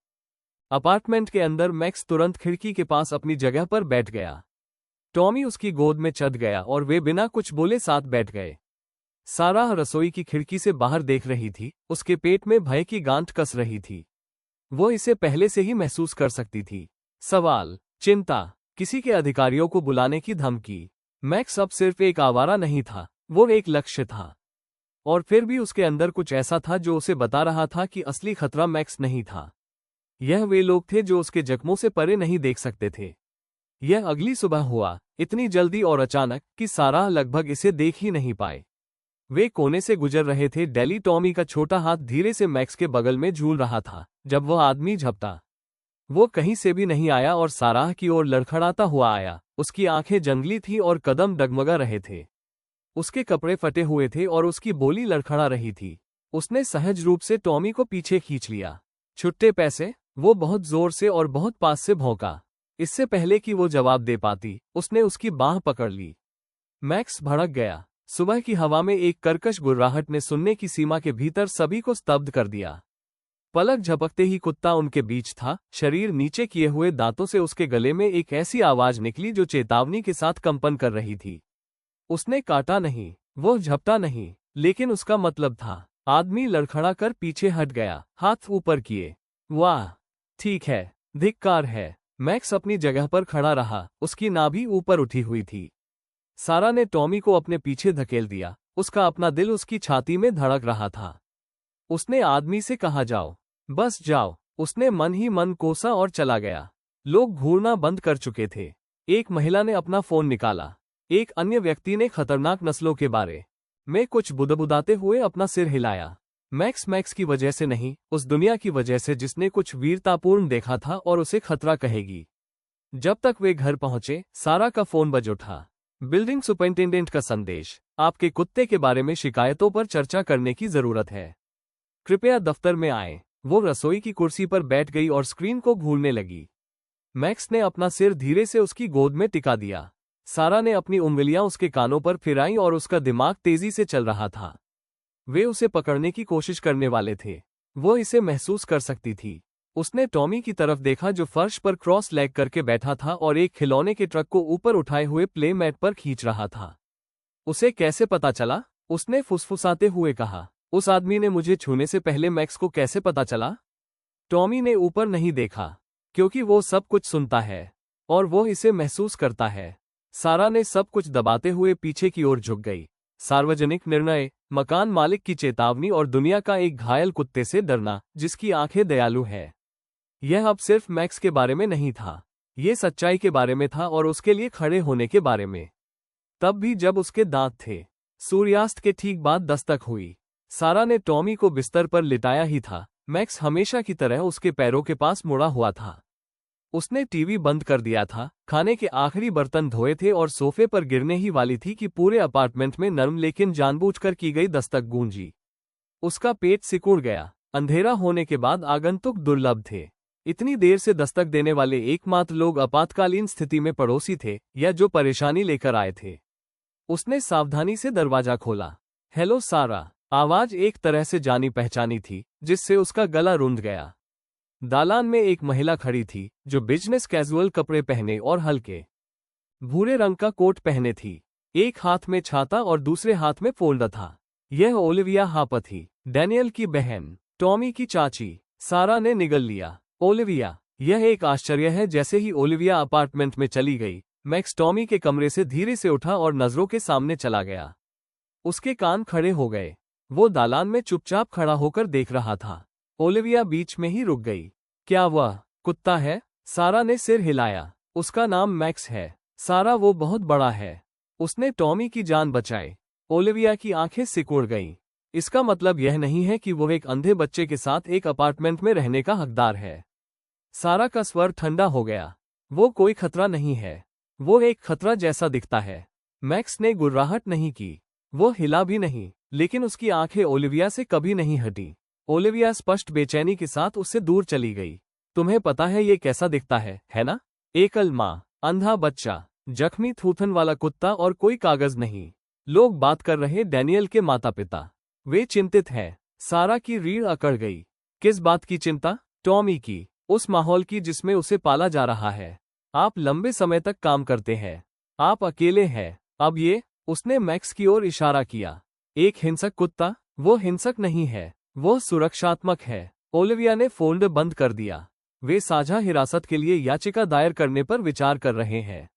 अपार्टमेंट के अंदर मैक्स तुरंत खिड़की के पास अपनी जगह पर बैठ गया। टॉमी उसकी गोद में चढ़ गया और वे बिना कुछ बोले साथ बैठ गए। साराह रसोई की खिड़की से बाहर देख रही थी। उसके पेट में भय की गांठ कस रही थी। वो इसे पहले से ही महसूस कर सकती थी। सवाल, चिंता, किसी के अधिकारियों को बुलाने की धमकी। मैक्स अब सिर्फ एक आवारा नहीं था, वो एक लक्ष्य था। और फिर भी उसके अंदर कुछ ऐसा था जो उसे बता रहा था कि असली खतरा मैक्स नहीं था। यह वे लोग थे जो उसके जख्मों से परे नहीं देख सकते थे। यह अगली सुबह हुआ, इतनी जल्दी और अचानक कि साराह लगभग इसे देख ही नहीं पाए। वे कोने से गुजर रहे थे। डेली टॉमी का छोटा हाथ धीरे से मैक्स के बगल में झूल रहा था जब वह आदमी झपटा। वो कहीं से भी नहीं आया और साराह की ओर लड़खड़ाता हुआ आया। उसकी आंखें जंगली थी और कदम डगमगा रहे थे। उसके कपड़े फटे हुए थे और उसकी बोली लड़खड़ा रही थी। उसने सहज रूप से टॉमी को पीछे खींच लिया। छुट्टे पैसे, वो बहुत जोर से और बहुत पास से भौंका। इससे पहले कि वो जवाब दे पाती, उसने उसकी बांह पकड़ ली। मैक्स भड़क गया। सुबह की हवा में एक कर्कश गुर्राहट ने सुनने की सीमा के भीतर सभी को स्तब्ध कर दिया। पलक झपकते ही कुत्ता उनके बीच था। शरीर नीचे किए हुए दांतों से उसके गले में एक ऐसी आवाज निकली जो चेतावनी के साथ कंपन कर रही थी। उसने काटा नहीं, वो झपटा नहीं, लेकिन उसका मतलब था। आदमी लड़खड़ा कर पीछे हट गया, हाथ ऊपर किए। वाह, ठीक है, धिक्कार है। मैक्स अपनी जगह पर खड़ा रहा, उसकी नाभि ऊपर उठी हुई थी। सारा ने टॉमी को अपने पीछे धकेल दिया। उसका अपना दिल उसकी छाती में धड़क रहा था। उसने आदमी से कहा, जाओ, बस जाओ। उसने मन ही मन कोसा और चला गया। लोग घूरना बंद कर चुके थे। एक महिला ने अपना फोन निकाला। एक अन्य व्यक्ति ने खतरनाक नस्लों के बारे में कुछ बुदबुदाते हुए अपना सिर हिलाया। मैक्स की वजह से नहीं, उस दुनिया की वजह से जिसने कुछ वीरतापूर्ण देखा था और उसे खतरा कहेगी। जब तक वे घर पहुंचे, सारा का फोन बज उठा। बिल्डिंग सुपरिंटेंडेंट का संदेश, आपके कुत्ते के बारे में शिकायतों पर चर्चा करने की जरूरत है। कृपया दफ्तर में आएं। वो रसोई की कुर्सी पर बैठ गई और स्क्रीन को घूरने लगी। मैक्स ने अपना सिर धीरे से उसकी गोद में टिका दिया। सारा ने अपनी उंगलियां उसके कानों पर फिराईं और उसका दिमाग तेजी से चल रहा था। वे उसे पकड़ने की कोशिश करने वाले थे। वो इसे महसूस कर सकती थी। उसने टॉमी की तरफ देखा जो फर्श पर क्रॉस लेग करके बैठा था और एक खिलौने के ट्रक को ऊपर उठाए हुए प्ले मैट पर खींच रहा था। उसे कैसे पता चला? उसने फुसफुसाते हुए कहा। उस आदमी ने मुझे छूने से पहले मैक्स को कैसे पता चला? टॉमी ने ऊपर नहीं देखा, क्योंकि वो सब कुछ सुनता है और वो इसे महसूस करता है। सारा ने सब कुछ दबाते हुए पीछे की ओर झुक गई। सार्वजनिक निर्णय, मकान मालिक की चेतावनी और दुनिया का एक घायल कुत्ते से डरना जिसकी आंखें दयालु है। यह अब सिर्फ मैक्स के बारे में नहीं था, ये सच्चाई के बारे में था और उसके लिए खड़े होने के बारे में। तब भी जब उसके दांत थे। सूर्यास्त के ठीक बाद दस्तक हुई। सारा ने टॉमी को बिस्तर पर लिटाया ही था। मैक्स हमेशा की तरह उसके पैरों के पास मुड़ा हुआ था। उसने टीवी बंद कर दिया था, खाने के आखिरी बर्तन धोए थे और सोफे पर गिरने ही वाली थी कि पूरे अपार्टमेंट में नर्म लेकिन जानबूझकर की गई दस्तक गूंजी। उसका पेट सिकुड़ गया। अंधेरा होने के बाद आगंतुक दुर्लभ थे। इतनी देर से दस्तक देने वाले एकमात्र लोग आपातकालीन स्थिति में पड़ोसी थे या जो परेशानी लेकर आए थे। उसने सावधानी से दरवाजा खोला। हेलो सारा। आवाज एक तरह से जानी पहचानी थी, जिससे उसका गला रुंध गया। दालान में एक महिला खड़ी थी जो बिजनेस कैजुअल कपड़े पहने और हल्के भूरे रंग का कोट पहने थी। एक हाथ में छाता और दूसरे हाथ में फोल्डर था। यह ओलिविया हापर थी, डैनियल की बहन, टॉमी की चाची। सारा ने निगल लिया। ओलिविया, यह एक आश्चर्य है। जैसे ही ओलिविया अपार्टमेंट में चली गई, मैक्स टॉमी के कमरे से धीरे से उठा और नजरों के सामने चला गया। उसके कान खड़े हो गए। वो दालान में चुपचाप खड़ा होकर देख रहा था। ओलिविया बीच में ही रुक गई। क्या वह कुत्ता है? सारा ने सिर हिलाया। उसका नाम मैक्स है। सारा, वो बहुत बड़ा है। उसने टॉमी की जान बचाई। ओलिविया की आंखें सिकुड़ गईं। इसका मतलब यह नहीं है कि वो एक अंधे बच्चे के साथ एक अपार्टमेंट में रहने का हकदार है। सारा का स्वर ठंडा हो गया। वो कोई खतरा नहीं है। वो एक खतरा जैसा दिखता है। मैक्स ने गुर्राहट नहीं की। वो हिला भी नहीं, लेकिन उसकी आंखें ओलिविया से कभी नहीं हटी। ओलिविया स्पष्ट बेचैनी के साथ उससे दूर चली गई। तुम्हें पता है ये कैसा दिखता है ना? एकल माँ, अंधा बच्चा, जख्मी थूथन वाला कुत्ता और कोई कागज नहीं। लोग बात कर रहे डैनियल के माता पिता। वे चिंतित हैं। सारा की रीढ़ अकड़ गई। किस बात की चिंता? टॉमी की, उस माहौल की जिसमें उसे पाला जा रहा है। आप लंबे समय तक काम करते हैं। आप अकेले हैं। अब ये, उसने मैक्स की ओर इशारा किया। एक हिंसक कुत्ता? वो हिंसक नहीं है, वो सुरक्षात्मक है। ओलिविया ने फोल्डर बंद कर दिया। वे साझा हिरासत के लिए याचिका दायर करने पर विचार कर रहे हैं।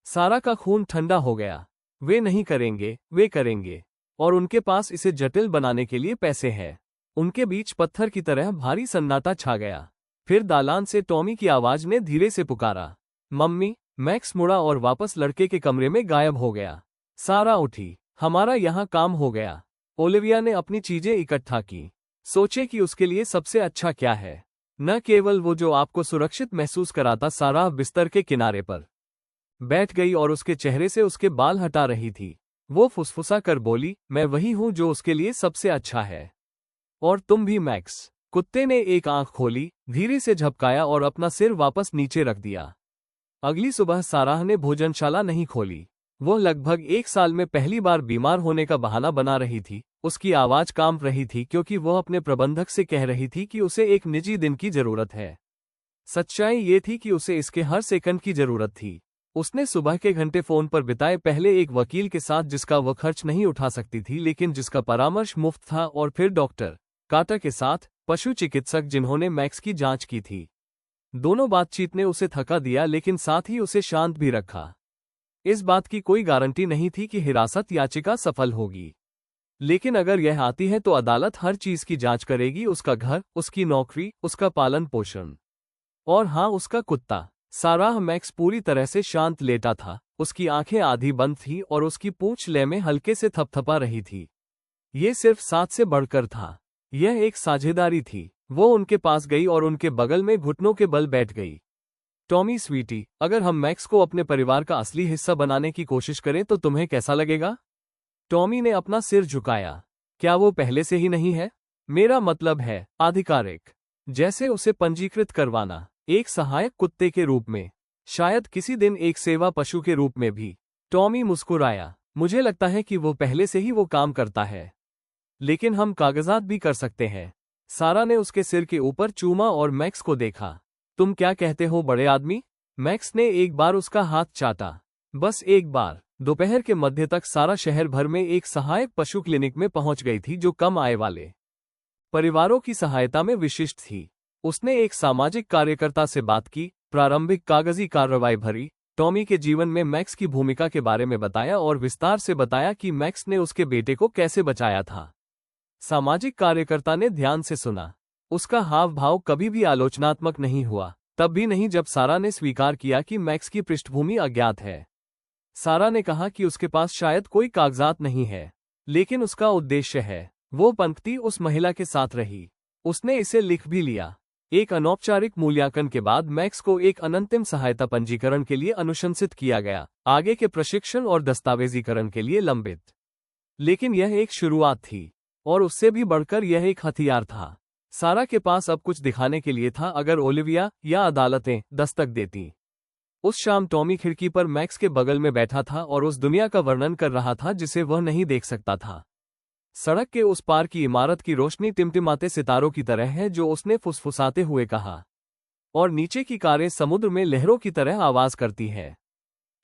सारा का खून ठंडा हो गया। वे नहीं करेंगे, वे करेंगे। और उनके पास इसे जटिल बनाने के लिए पैसे हैं। उनके बीच पत्थर की तरह भारी सन्नाटा छा गया। फिर दालान से टॉमी की आवाज ने धीरे से पुकारा, मम्मी। मैक्स मुड़ा और वापस लड़के के कमरे में गायब हो गया। सारा उठी। हमारा यहाँ काम हो गया। ओलिविया ने अपनी चीजें इकट्ठा की। सोचे कि उसके लिए सबसे अच्छा क्या है। न केवल वो जो आपको सुरक्षित महसूस कराता। सारा बिस्तर के किनारे पर बैठ गई और उसके चेहरे से उसके बाल हटा रही थी। वो फुसफुसा कर बोली, मैं वही हूं जो उसके लिए सबसे अच्छा है। और तुम भी मैक्स। कुत्ते ने एक आंख खोली, धीरे से झपकाया और अपना सिर वापस नीचे रख दिया। अगली सुबह साराह ने भोजनशाला नहीं खोली। वो लगभग 1 साल में पहली बार बीमार होने का बहाना बना रही थी। उसकी आवाज कांप रही थी क्योंकि वो अपने प्रबंधक से कह रही थी कि उसे एक निजी दिन की जरूरत है। सच्चाई ये थी कि उसे इसके हर सेकंड की जरूरत थी। उसने सुबह के घंटे फोन पर बिताए, पहले एक वकील के साथ जिसका वो खर्च नहीं उठा सकती थी लेकिन जिसका परामर्श मुफ्त था, और फिर डॉक्टर कार्टर के साथ, पशु चिकित्सक जिन्होंने मैक्स की जांच की थी। दोनों बातचीत ने उसे थका दिया लेकिन साथ ही उसे शांत भी रखा। इस बात की कोई गारंटी नहीं थी कि हिरासत याचिका सफल होगी, लेकिन अगर यह आती है तो अदालत हर चीज की जांच करेगी, उसका घर, उसकी नौकरी, उसका पालन पोषण और हाँ, उसका कुत्ता। साराह मैक्स पूरी तरह से शांत लेटा था। उसकी आंखें आधी बंद थी और उसकी पूंछ लय में हल्के से थपथपा रही थी। ये सिर्फ साथ से बढ़कर था। यह एक साझेदारी थी। वो उनके पास गई और उनके बगल में घुटनों के बल बैठ गई। टॉमी स्वीटी, अगर हम मैक्स को अपने परिवार का असली हिस्सा बनाने की कोशिश करें तो तुम्हें कैसा लगेगा? टॉमी ने अपना सिर झुकाया। क्या वो पहले से ही नहीं है? मेरा मतलब है, आधिकारिक। जैसे उसे पंजीकृत करवाना, एक सहायक कुत्ते के रूप में, शायद किसी दिन एक सेवा पशु के रूप में भी। टॉमी मुस्कुराया। मुझे लगता है कि वो पहले से ही वो काम करता है, लेकिन हम कागजात भी कर सकते हैं। सारा ने उसके सिर के ऊपर चूमा और मैक्स को देखा। तुम क्या कहते हो बड़े आदमी? मैक्स ने एक बार उसका हाथ चाटा, बस एक बार। दोपहर के मध्य तक सारा शहर भर में एक सहायक पशु क्लिनिक में पहुंच गई थी जो कम आय वाले परिवारों की सहायता में विशिष्ट थी। उसने एक सामाजिक कार्यकर्ता से बात की, प्रारंभिक कागजी कार्रवाई भरी, टॉमी के जीवन में मैक्स की भूमिका के बारे में बताया और विस्तार से बताया कि मैक्स ने उसके बेटे को कैसे बचाया था। सामाजिक कार्यकर्ता ने ध्यान से सुना। उसका हाव भाव कभी भी आलोचनात्मक नहीं हुआ, तब भी नहीं जब सारा ने स्वीकार किया कि मैक्स की पृष्ठभूमि अज्ञात है। सारा ने कहा कि उसके पास शायद कोई कागजात नहीं है, लेकिन उसका उद्देश्य है। वो पंक्ति उस महिला के साथ रही। उसने इसे लिख भी लिया। एक अनौपचारिक मूल्यांकन के बाद मैक्स को एक अनंतिम सहायता पंजीकरण के लिए अनुशंसित किया गया, आगे के प्रशिक्षण और दस्तावेजीकरण के लिए लंबित। लेकिन यह एक शुरुआत थी, और उससे भी बढ़कर यह एक हथियार था। सारा के पास अब कुछ दिखाने के लिए था अगर ओलिविया या अदालतें दस्तक देती। उस शाम टॉमी खिड़की पर मैक्स के बगल में बैठा था और उस दुनिया का वर्णन कर रहा था जिसे वह नहीं देख सकता था। सड़क के उस पार की इमारत की रोशनी टिमटिमाते सितारों की तरह है, जो उसने फुसफुसाते हुए कहा, और नीचे की कारें समुद्र में लहरों की तरह आवाज करती हैं,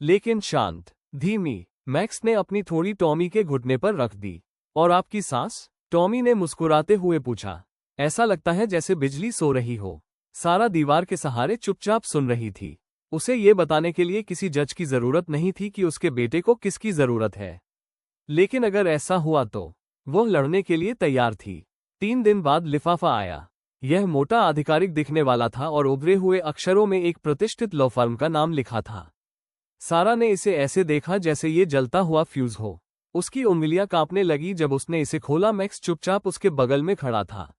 लेकिन शांत, धीमी। मैक्स ने अपनी थोड़ी टॉमी के घुटने पर रख दी। और आपकी सांस? टॉमी ने मुस्कुराते हुए पूछा। ऐसा लगता है जैसे बिजली सो रही हो। सारा दीवार के सहारे चुपचाप सुन रही थी। उसे ये बताने के लिए किसी जज की जरूरत नहीं थी कि उसके बेटे को किसकी जरूरत है, लेकिन अगर ऐसा हुआ तो वह लड़ने के लिए तैयार थी। 3 दिन बाद लिफाफा आया। यह मोटा, आधिकारिक दिखने वाला था और उभरे हुए अक्षरों में एक प्रतिष्ठित लॉ फर्म का नाम लिखा था। सारा ने इसे ऐसे देखा जैसे ये जलता हुआ फ्यूज हो। उसकी उंगलियां कांपने लगी जब उसने इसे खोला। मैक्स चुपचाप उसके बगल में खड़ा था।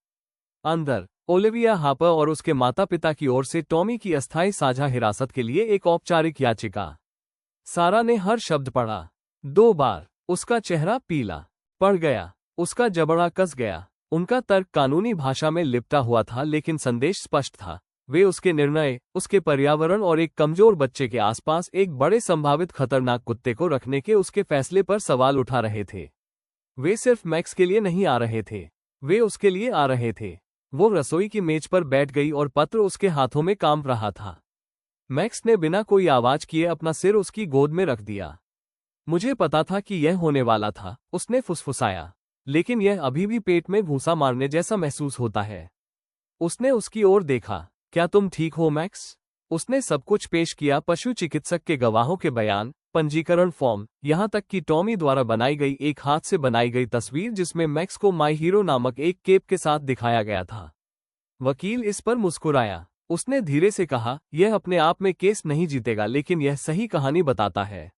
अंदर ओलिविया हापर और उसके माता पिता की ओर से टॉमी की अस्थायी साझा हिरासत के लिए एक औपचारिक याचिका। सारा ने हर शब्द पढ़ा 2 बार। उसका चेहरा पीला पड़ गया, उसका जबड़ा कस गया। उनका तर्क कानूनी भाषा में लिपटा हुआ था, लेकिन संदेश स्पष्ट था। वे उसके निर्णय, उसके पर्यावरण और एक कमजोर बच्चे के आसपास एक बड़े संभावित खतरनाक कुत्ते को रखने के उसके फैसले पर सवाल उठा रहे थे। वे सिर्फ मैक्स के लिए नहीं आ रहे थे, वे उसके लिए आ रहे थे। वो रसोई की मेज पर बैठ गई और पत्र उसके हाथों में कांप रहा था। मैक्स ने बिना कोई आवाज किए अपना सिर उसकी गोद में रख दिया। मुझे पता था कि यह होने वाला था, उसने फुसफुसाया, लेकिन यह अभी भी पेट में घूंसा मारने जैसा महसूस होता है। उसने उसकी ओर देखा। क्या तुम ठीक हो मैक्स? उसने सब कुछ पेश किया, पशु चिकित्सक के गवाहों के बयान, पंजीकरण फॉर्म, यहां तक कि टॉमी द्वारा बनाई गई एक हाथ से बनाई गई तस्वीर जिसमें मैक्स को माई हीरो नामक एक केप के साथ दिखाया गया था। वकील इस पर मुस्कुराया। उसने धीरे से कहा, यह अपने आप में केस नहीं जीतेगा, लेकिन यह सही कहानी बताता है।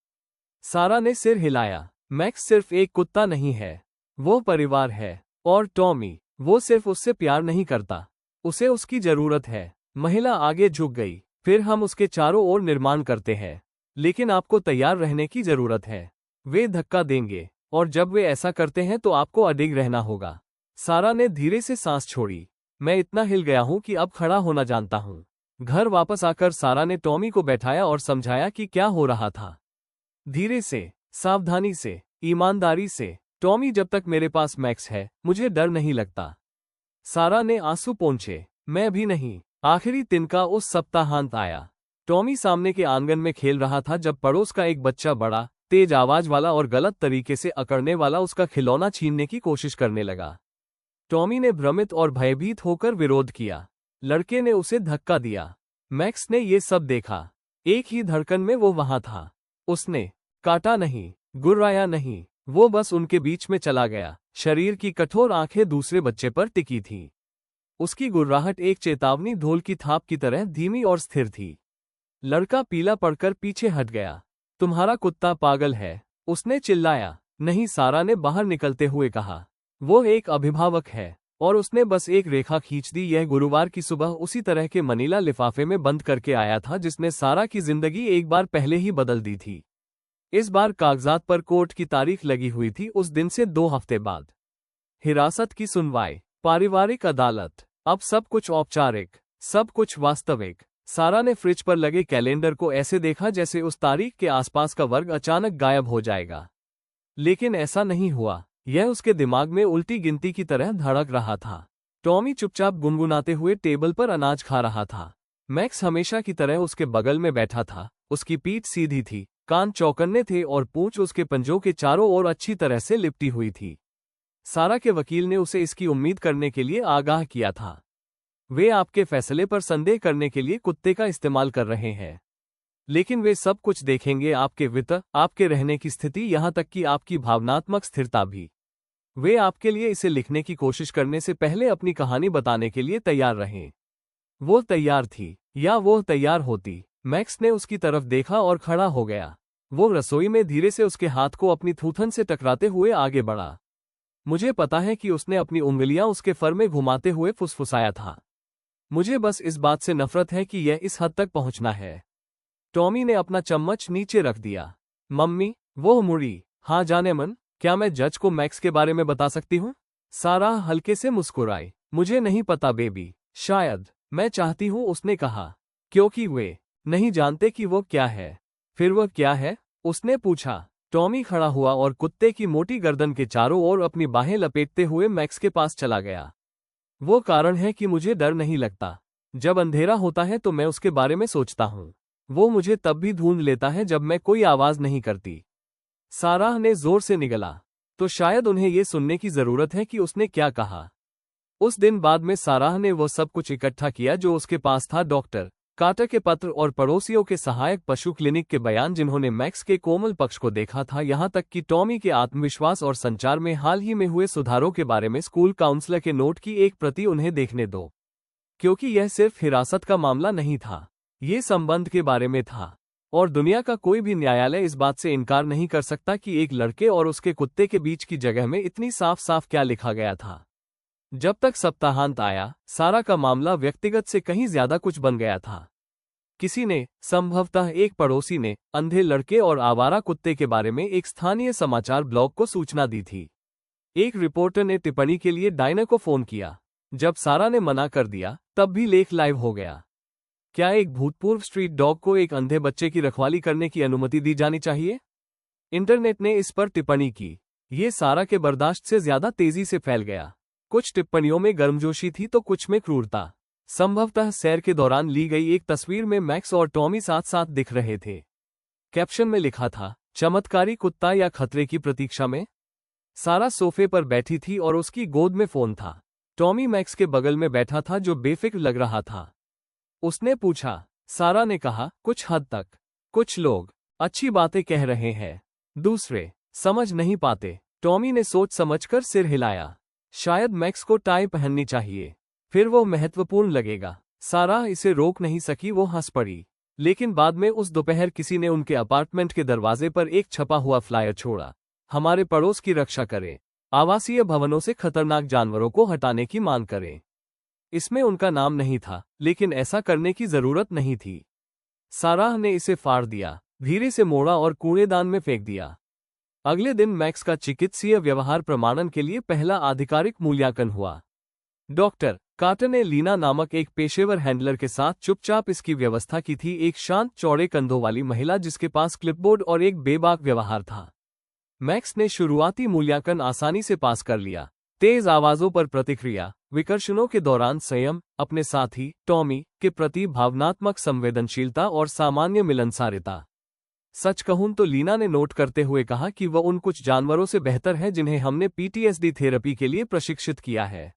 सारा ने सिर हिलाया। मैक्स सिर्फ एक कुत्ता नहीं है, वो परिवार है। और टॉमी, वो सिर्फ उससे प्यार नहीं करता, उसे उसकी जरूरत है। महिला आगे झुक गई। फिर हम उसके चारों ओर निर्माण करते हैं, लेकिन आपको तैयार रहने की जरूरत है। वे धक्का देंगे, और जब वे ऐसा करते हैं तो आपको अडिग रहना होगा। सारा ने धीरे से सांस छोड़ी। मैं इतना हिल गया हूं कि अब खड़ा होना जानता हूं। घर वापस आकर सारा ने टॉमी को बैठाया और समझाया कि क्या हो रहा था। धीरे से, सावधानी से, ईमानदारी से। टॉमी, जब तक मेरे पास मैक्स है, मुझे डर नहीं लगता। सारा ने आंसू पोंछे। मैं भी नहीं। आखिरी तिनका उस सप्ताहांत आया। टॉमी सामने के आंगन में खेल रहा था जब पड़ोस का एक बच्चा बड़ा, तेज आवाज वाला और गलत तरीके से अकड़ने वाला उसका खिलौना छीनने की कोशिश करने लगा। टॉमी ने भ्रमित और भयभीत होकर विरोध किया। लड़के ने उसे धक्का दिया। मैक्स ने ये सब देखा। एक ही धड़कन में वो वहां था। उसने काटा नहीं, गुर्राया नहीं, वो बस उनके बीच में चला गया। शरीर की कठोर आंखें दूसरे बच्चे पर टिकी थीं। उसकी गुर्राहट एक चेतावनी ढोल की थाप की तरह धीमी और स्थिर थी। लड़का पीला पड़कर पीछे हट गया। तुम्हारा कुत्ता पागल है, उसने चिल्लाया। नहीं, सारा ने बाहर निकलते हुए कहा। वो एक अभिभावक है, और उसने बस एक रेखा खींच दी। यह गुरुवार की सुबह उसी तरह के मनीला लिफाफे में बंद करके आया था जिसने सारा की जिंदगी एक बार पहले ही बदल दी थी। इस बार कागजात पर कोर्ट की तारीख लगी हुई थी, उस दिन से 2 हफ्ते बाद। हिरासत की सुनवाई, पारिवारिक अदालत, अब सब कुछ औपचारिक, सब कुछ वास्तविक। सारा ने फ्रिज पर लगे कैलेंडर को ऐसे देखा जैसे उस तारीख के आसपास का वर्ग अचानक गायब हो जाएगा। लेकिन ऐसा नहीं हुआ। यह उसके दिमाग में उल्टी गिनती की तरह धड़क रहा था। टॉमी चुपचाप गुनगुनाते हुए टेबल पर अनाज खा रहा था। मैक्स हमेशा की तरह उसके बगल में बैठा था। उसकी पीठ सीधी थी, कान चौकन्ने थे और पूंछ उसके पंजों के चारों ओर अच्छी तरह से लिपटी हुई थी। सारा के वकील ने उसे इसकी उम्मीद करने के लिए आगाह किया था। वे आपके फैसले पर संदेह करने के लिए कुत्ते का इस्तेमाल कर रहे हैं, लेकिन वे सब कुछ देखेंगे, आपके वित्त, आपके रहने की स्थिति, यहां तक कि आपकी भावनात्मक स्थिरता भी। वे आपके लिए इसे लिखने की कोशिश करने से पहले अपनी कहानी बताने के लिए तैयार रहें। वो तैयार थी, या वो तैयार होती। मैक्स ने उसकी तरफ देखा और खड़ा हो गया। वो रसोई में धीरे से उसके हाथ को अपनी थूथन से टकराते हुए आगे बढ़ा। मुझे पता है कि उसने अपनी उंगलियां उसके फर में घुमाते हुए फुसफुसाया था। मुझे बस इस बात से नफरत है कि यह इस हद तक पहुंचना है। टॉमी ने अपना चम्मच नीचे रख दिया। मम्मी, वो मुड़ी। हाँ जाने मन, क्या मैं जज को मैक्स के बारे में बता सकती हूँ? सारा हल्के से मुस्कुराई। मुझे नहीं पता बेबी, शायद मैं चाहती हूँ, उसने कहा, क्योंकि वे नहीं जानते कि वो क्या है। फिर वह क्या है? उसने पूछा। टॉमी खड़ा हुआ और कुत्ते की मोटी गर्दन के चारों ओर अपनी बाहें लपेटते हुए मैक्स के पास चला गया। वो कारण है कि मुझे डर नहीं लगता। जब अंधेरा होता है तो मैं उसके बारे में सोचता हूँ। वो मुझे तब भी ढूंढ लेता है जब मैं कोई आवाज नहीं करती। साराह ने जोर से निगला। तो शायद उन्हें ये सुनने की जरूरत है कि उसने क्या कहा। उस दिन बाद में साराह ने वो सब कुछ इकट्ठा किया जो उसके पास था, डॉक्टर कार्टर के पत्र और पड़ोसियों के सहायक पशु क्लिनिक के बयान जिन्होंने मैक्स के कोमल पक्ष को देखा था, यहां तक कि टॉमी के आत्मविश्वास और संचार में हाल ही में हुए सुधारों के बारे में स्कूल काउंसलर के नोट की एक प्रति उन्हें देखने दो, क्योंकि यह सिर्फ हिरासत का मामला नहीं था, ये संबंध के बारे में था। और दुनिया का कोई भी न्यायालय इस बात से इनकार नहीं कर सकता कि एक लड़के और उसके कुत्ते के बीच की जगह में इतनी साफ साफ क्या लिखा गया था। जब तक सप्ताहांत आया, सारा का मामला व्यक्तिगत से कहीं ज्यादा कुछ बन गया था। किसी ने, संभवतः एक पड़ोसी ने, अंधे लड़के और आवारा कुत्ते के बारे में एक स्थानीय समाचार ब्लॉग को सूचना दी थी। एक रिपोर्टर ने टिप्पणी के लिए डायना को फोन किया। जब सारा ने मना कर दिया, तब भी लेख लाइव हो गया। क्या एक भूतपूर्व स्ट्रीट डॉग को एक अंधे बच्चे की रखवाली करने की अनुमति दी जानी चाहिए? इंटरनेट ने इस पर टिप्पणी की। ये सारा के बर्दाश्त से ज्यादा तेजी से फैल गया। कुछ टिप्पणियों में गर्मजोशी थी तो कुछ में क्रूरता। संभवतः सैर के दौरान ली गई एक तस्वीर में मैक्स और टॉमी साथ साथ दिख रहे थे। कैप्शन में लिखा था, चमत्कारी कुत्ता या खतरे की प्रतीक्षा में। सारा सोफे पर बैठी थी और उसकी गोद में फोन था। टॉमी मैक्स के बगल में बैठा था जो बेफिक्र लग रहा था। उसने पूछा। सारा ने कहा, कुछ हद तक। कुछ लोग अच्छी बातें कह रहे हैं, दूसरे समझ नहीं पाते। टॉमी ने सोच समझकर सिर हिलाया। शायद मैक्स को टाई पहननी चाहिए, फिर वो महत्वपूर्ण लगेगा। सारा इसे रोक नहीं सकी, वो हंस पड़ी। लेकिन बाद में उस दोपहर किसी ने उनके अपार्टमेंट के दरवाजे पर एक छपा हुआ फ्लायर छोड़ा, हमारे पड़ोस की रक्षा करें, आवासीय भवनों से खतरनाक जानवरों को हटाने की मांग करें। इसमें उनका नाम नहीं था, लेकिन ऐसा करने की जरूरत नहीं थी। साराह ने इसे फाड़ दिया, धीरे से मोड़ा और कूड़ेदान में फेंक दिया। अगले दिन मैक्स का चिकित्सीय व्यवहार प्रमाणन के लिए पहला आधिकारिक मूल्यांकन हुआ। डॉक्टर कार्टर ने लीना नामक एक पेशेवर हैंडलर के साथ चुपचाप इसकी व्यवस्था की थी, एक शांत चौड़े कंधों वाली महिला जिसके पास क्लिपबोर्ड और एक बेबाक व्यवहार था। मैक्स ने शुरुआती मूल्यांकन आसानी से पास कर लिया। तेज आवाजों पर प्रतिक्रिया, विकर्षणों के दौरान संयम, अपने साथी टॉमी के प्रति भावनात्मक संवेदनशीलता और सामान्य मिलनसारिता। सच कहूं तो लीना ने नोट करते हुए कहा कि वह उन कुछ जानवरों से बेहतर है जिन्हें हमने पीटीएसडी थेरेपी के लिए प्रशिक्षित किया है।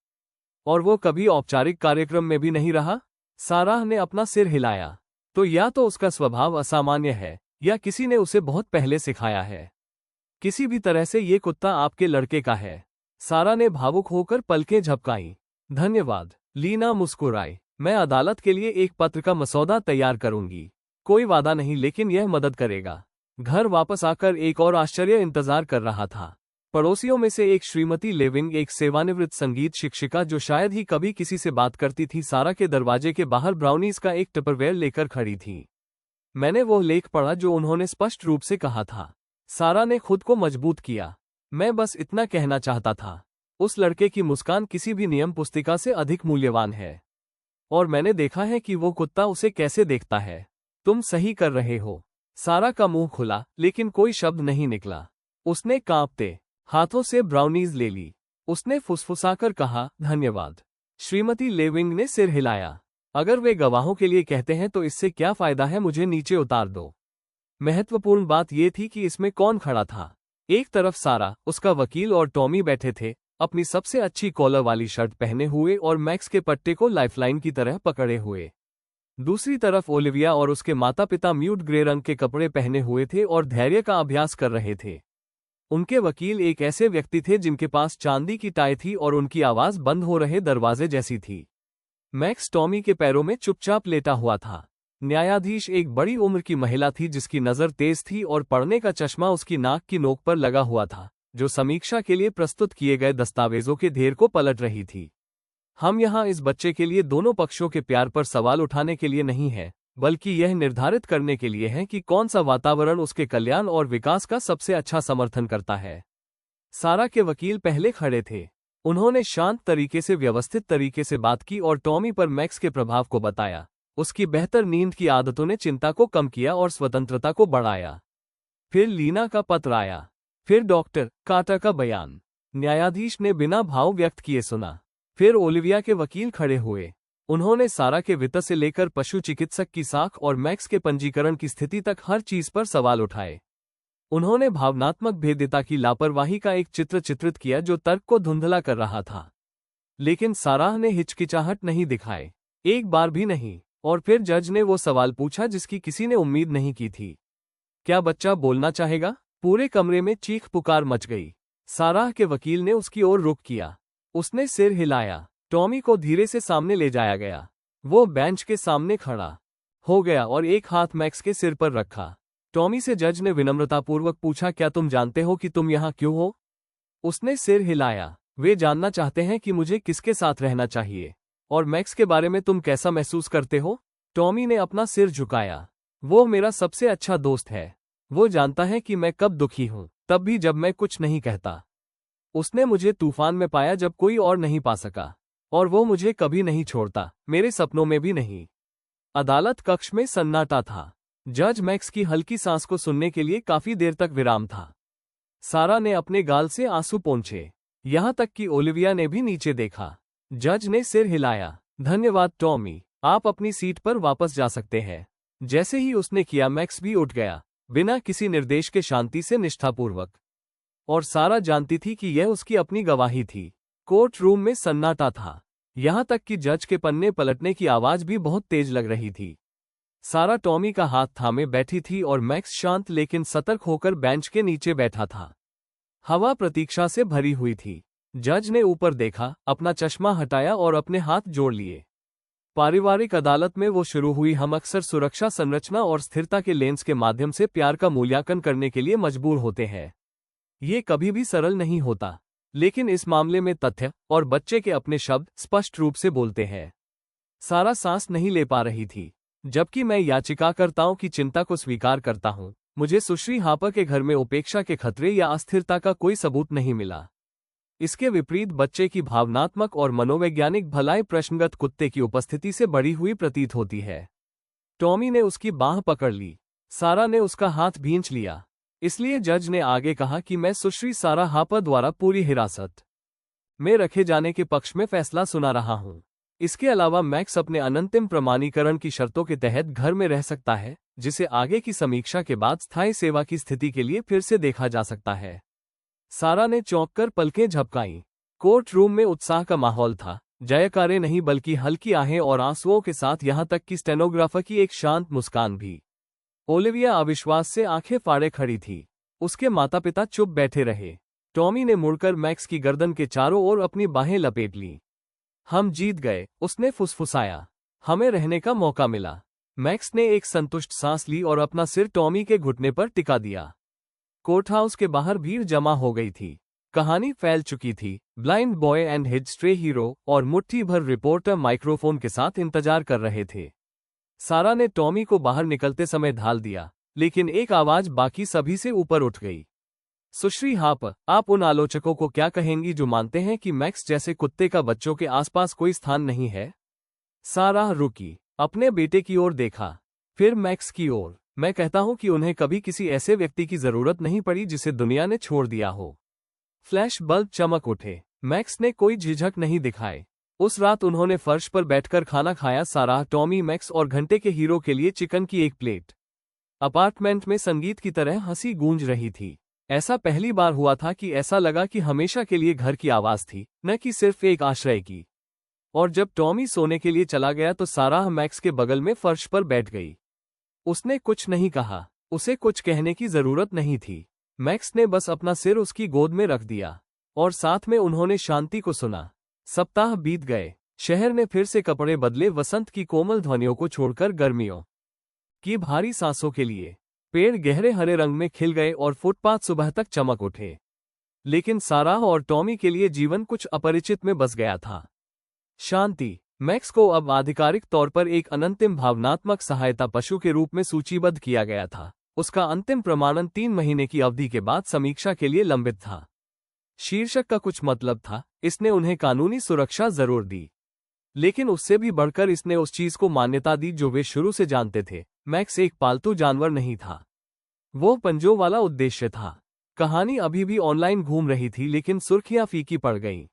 और वो कभी औपचारिक कार्यक्रम में भी नहीं रहा। साराह ने अपना सिर हिलाया। तो या तो उसका स्वभाव असामान्य है या किसी ने उसे बहुत पहले सिखाया है। किसी भी तरह से ये कुत्ता आपके लड़के का है। सारा ने भावुक होकर पलकें झपकाईं। धन्यवाद। लीना मुस्कुराई। मैं अदालत के लिए एक पत्र का मसौदा तैयार करूंगी। कोई वादा नहीं, लेकिन यह मदद करेगा। घर वापस आकर एक और आश्चर्य इंतजार कर रहा था। पड़ोसियों में से एक श्रीमती लेविंग, एक सेवानिवृत्त संगीत शिक्षिका जो शायद ही कभी किसी से बात करती थी, सारा के दरवाजे के बाहर ब्राउनीज का एक टपरवेयर लेकर खड़ी थी। मैंने वो लेख पढ़ा जो उन्होंने स्पष्ट रूप से कहा था। सारा ने खुद को मजबूत किया। मैं बस इतना कहना चाहता था। उस लड़के की मुस्कान किसी भी नियम पुस्तिका से अधिक मूल्यवान है। और मैंने देखा है कि वो कुत्ता उसे कैसे देखता है। तुम सही कर रहे हो। सारा का मुंह खुला, लेकिन कोई शब्द नहीं निकला। उसने कांपते हाथों से ब्राउनीज ले ली। उसने फुसफुसाकर कहा, धन्यवाद। श्रीमती लेविंग ने सिर हिलाया। अगर वे गवाहों के लिए कहते हैं तो इससे क्या फायदा है, मुझे नीचे उतार दो। महत्वपूर्ण बात यह थी कि इसमें कौन खड़ा था। एक तरफ सारा, उसका वकील और टॉमी बैठे थे, अपनी सबसे अच्छी कॉलर वाली शर्ट पहने हुए और मैक्स के पट्टे को लाइफलाइन की तरह पकड़े हुए। दूसरी तरफ ओलिविया और उसके माता पिता म्यूट ग्रे रंग के कपड़े पहने हुए थे और धैर्य का अभ्यास कर रहे थे। उनके वकील एक ऐसे व्यक्ति थे जिनके पास चांदी की टाई थी और उनकी आवाज बंद हो रहे दरवाजे जैसी थी। मैक्स टॉमी के पैरों में चुपचाप लेटा हुआ था। न्यायाधीश एक बड़ी उम्र की महिला थी जिसकी नज़र तेज थी और पढ़ने का चश्मा उसकी नाक की नोक पर लगा हुआ था, जो समीक्षा के लिए प्रस्तुत किए गए दस्तावेजों के ढेर को पलट रही थी। हम यहाँ इस बच्चे के लिए दोनों पक्षों के प्यार पर सवाल उठाने के लिए नहीं हैं, बल्कि यह निर्धारित करने के लिए है कि कौन सा वातावरण उसके कल्याण और विकास का सबसे अच्छा समर्थन करता है। सारा के वकील पहले खड़े थे। उन्होंने शांत तरीके से, व्यवस्थित तरीके से बात की और टॉमी पर मैक्स के प्रभाव को बताया। उसकी बेहतर नींद की आदतों ने चिंता को कम किया और स्वतंत्रता को बढ़ाया। फिर लीना का पत्र आया। फिर डॉक्टर कार्टर का बयान। न्यायाधीश ने बिना भाव व्यक्त किए सुना। फिर ओलिविया के वकील खड़े हुए। उन्होंने सारा के वित्त से लेकर पशु चिकित्सक की साख और मैक्स के पंजीकरण की स्थिति तक हर चीज पर सवाल उठाए। उन्होंने भावनात्मक भेद्यता की लापरवाही का एक चित्र चित्रित किया जो तर्क को धुंधला कर रहा था। लेकिन साराह ने हिचकिचाहट नहीं दिखाई, एक बार भी नहीं। और फिर जज ने वो सवाल पूछा जिसकी किसी ने उम्मीद नहीं की थी। क्या बच्चा बोलना चाहेगा? पूरे कमरे में चीख पुकार मच गई। साराह के वकील ने उसकी ओर रुख किया। उसने सिर हिलाया। टॉमी को धीरे से सामने ले जाया गया। वो बेंच के सामने खड़ा हो गया और एक हाथ मैक्स के सिर पर रखा। टॉमी से जज ने विनम्रतापूर्वक पूछा, क्या तुम जानते हो कि तुम यहाँ क्यों हो? उसने सिर हिलाया। वे जानना चाहते हैं कि मुझे किसके साथ रहना चाहिए। और मैक्स के बारे में तुम कैसा महसूस करते हो? टॉमी ने अपना सिर झुकाया। वो मेरा सबसे अच्छा दोस्त है। वो जानता है कि मैं कब दुखी हूं, तब भी जब मैं कुछ नहीं कहता। उसने मुझे तूफान में पाया जब कोई और नहीं पा सका। और वो मुझे कभी नहीं छोड़ता, मेरे सपनों में भी नहीं। अदालत कक्ष में सन्नाटा था। जज मैक्स की हल्की सांस को सुनने के लिए काफी देर तक विराम था। सारा ने अपने गाल से आंसू पोंछे, यहां तक कि ओलिविया ने भी नीचे देखा। जज ने सिर हिलाया। धन्यवाद टॉमी, आप अपनी सीट पर वापस जा सकते हैं। जैसे ही उसने किया, मैक्स भी उठ गया, बिना किसी निर्देश के, शांति से, निष्ठापूर्वक। और सारा जानती थी कि यह उसकी अपनी गवाही थी। कोर्ट रूम में सन्नाटा था, यहां तक कि जज के पन्ने पलटने की आवाज भी बहुत तेज लग रही थी। सारा टॉमी का हाथ थामे बैठी थी और मैक्स शांत लेकिन सतर्क होकर बेंच के नीचे बैठा था। हवा प्रतीक्षा से भरी हुई थी। जज ने ऊपर देखा, अपना चश्मा हटाया और अपने हाथ जोड़ लिए। पारिवारिक अदालत में वो शुरू हुई। हम अक्सर सुरक्षा संरचना और स्थिरता के लेंस के माध्यम से प्यार का मूल्यांकन करने के लिए मजबूर होते हैं। ये कभी भी सरल नहीं होता, लेकिन इस मामले में तथ्य और बच्चे के अपने शब्द स्पष्ट रूप से बोलते हैं। सारा सांस नहीं ले पा रही थी। जबकि मैं याचिकाकर्ताओं की चिंता को स्वीकार करता हूं, मुझे सुश्री हापर के घर में उपेक्षा के खतरे या अस्थिरता का कोई सबूत नहीं मिला। इसके विपरीत बच्चे की भावनात्मक और मनोवैज्ञानिक भलाई प्रश्नगत कुत्ते की उपस्थिति से बढ़ी हुई प्रतीत होती है। टॉमी ने उसकी बाह पकड़ ली। सारा ने उसका हाथ भींच लिया। इसलिए जज ने आगे कहा कि मैं सुश्री सारा हापर द्वारा पूरी हिरासत में रखे जाने के पक्ष में फैसला सुना रहा हूं। इसके अलावा मैक्स अपने अनंतिम प्रमाणीकरण की शर्तों के तहत घर में रह सकता है, जिसे आगे की समीक्षा के बाद स्थायी सेवा की स्थिति के लिए फिर से देखा जा सकता है। सारा ने चौंक कर पलकें झपकाईं। कोर्ट रूम में उत्साह का माहौल था, जयकारे नहीं बल्कि हल्की आहें और आंसुओं के साथ, यहां तक कि स्टेनोग्राफर की एक शांत मुस्कान भी। ओलिविया अविश्वास से आंखें फाड़े खड़ी थी। उसके माता पिता चुप बैठे रहे। टॉमी ने मुड़कर मैक्स की गर्दन के चारों ओर अपनी बाहें लपेट लीं। हम जीत गए, उसने फुसफुसाया। हमें रहने का मौका मिला। मैक्स ने एक संतुष्ट सांस ली और अपना सिर टॉमी के घुटने पर टिका दिया। कोर्ट हाउस के बाहर भीड़ जमा हो गई थी। कहानी फैल चुकी थी। Blind boy and his stray hero और मुट्ठी भर रिपोर्टर माइक्रोफोन के साथ इंतजार कर रहे थे। सारा ने टॉमी को बाहर निकलते समय ढाल दिया, लेकिन एक आवाज बाकी सभी से ऊपर उठ गई। सुश्री हापर, आप उन आलोचकों को क्या कहेंगी जो मानते हैं कि मैक्स जैसे कुत्ते का बच्चों के आसपास कोई स्थान नहीं है? सारा रुकी, अपने बेटे की ओर देखा, फिर मैक्स की ओर। मैं कहता हूं कि उन्हें कभी किसी ऐसे व्यक्ति की जरूरत नहीं पड़ी जिसे दुनिया ने छोड़ दिया हो। फ्लैश बल्ब चमक उठे। मैक्स ने कोई झिझक नहीं दिखाए। उस रात उन्होंने फर्श पर बैठकर खाना खाया, सारा, टॉमी, मैक्स और घंटे के हीरो के लिए चिकन की एक प्लेट। अपार्टमेंट में संगीत की तरह हंसी गूंज रही थी। ऐसा पहली बार हुआ था कि ऐसा लगा कि हमेशा के लिए घर की आवाज थी, न कि सिर्फ एक आश्रय की। और जब टॉमी सोने के लिए चला गया तो सारा मैक्स के बगल में फर्श पर बैठ गई। उसने कुछ नहीं कहा, उसे कुछ कहने की जरूरत नहीं थी। मैक्स ने बस अपना सिर उसकी गोद में रख दिया और साथ में उन्होंने शांति को सुना। सप्ताह बीत गए। शहर ने फिर से कपड़े बदले, वसंत की कोमल ध्वनियों को छोड़कर गर्मियों की भारी सांसों के लिए। पेड़ गहरे हरे रंग में खिल गए और फुटपाथ सुबह तक चमक उठे। लेकिन सारा और टॉमी के लिए जीवन कुछ अपरिचित में बस गया था। शांति। मैक्स को अब आधिकारिक तौर पर एक अनंतिम भावनात्मक सहायता पशु के रूप में सूचीबद्ध किया गया था। उसका अंतिम प्रमाणन 3 महीने की अवधि के बाद समीक्षा के लिए लंबित था। शीर्षक का कुछ मतलब था, इसने उन्हें कानूनी सुरक्षा जरूर दी, लेकिन उससे भी बढ़कर इसने उस चीज को मान्यता दी जो वे शुरू से जानते थे। मैक्स एक पालतू जानवर नहीं था, वो पंजों वाला उद्देश्य था। कहानी अभी भी ऑनलाइन घूम रही थी, लेकिन सुर्खियां फीकी पड़ गईं।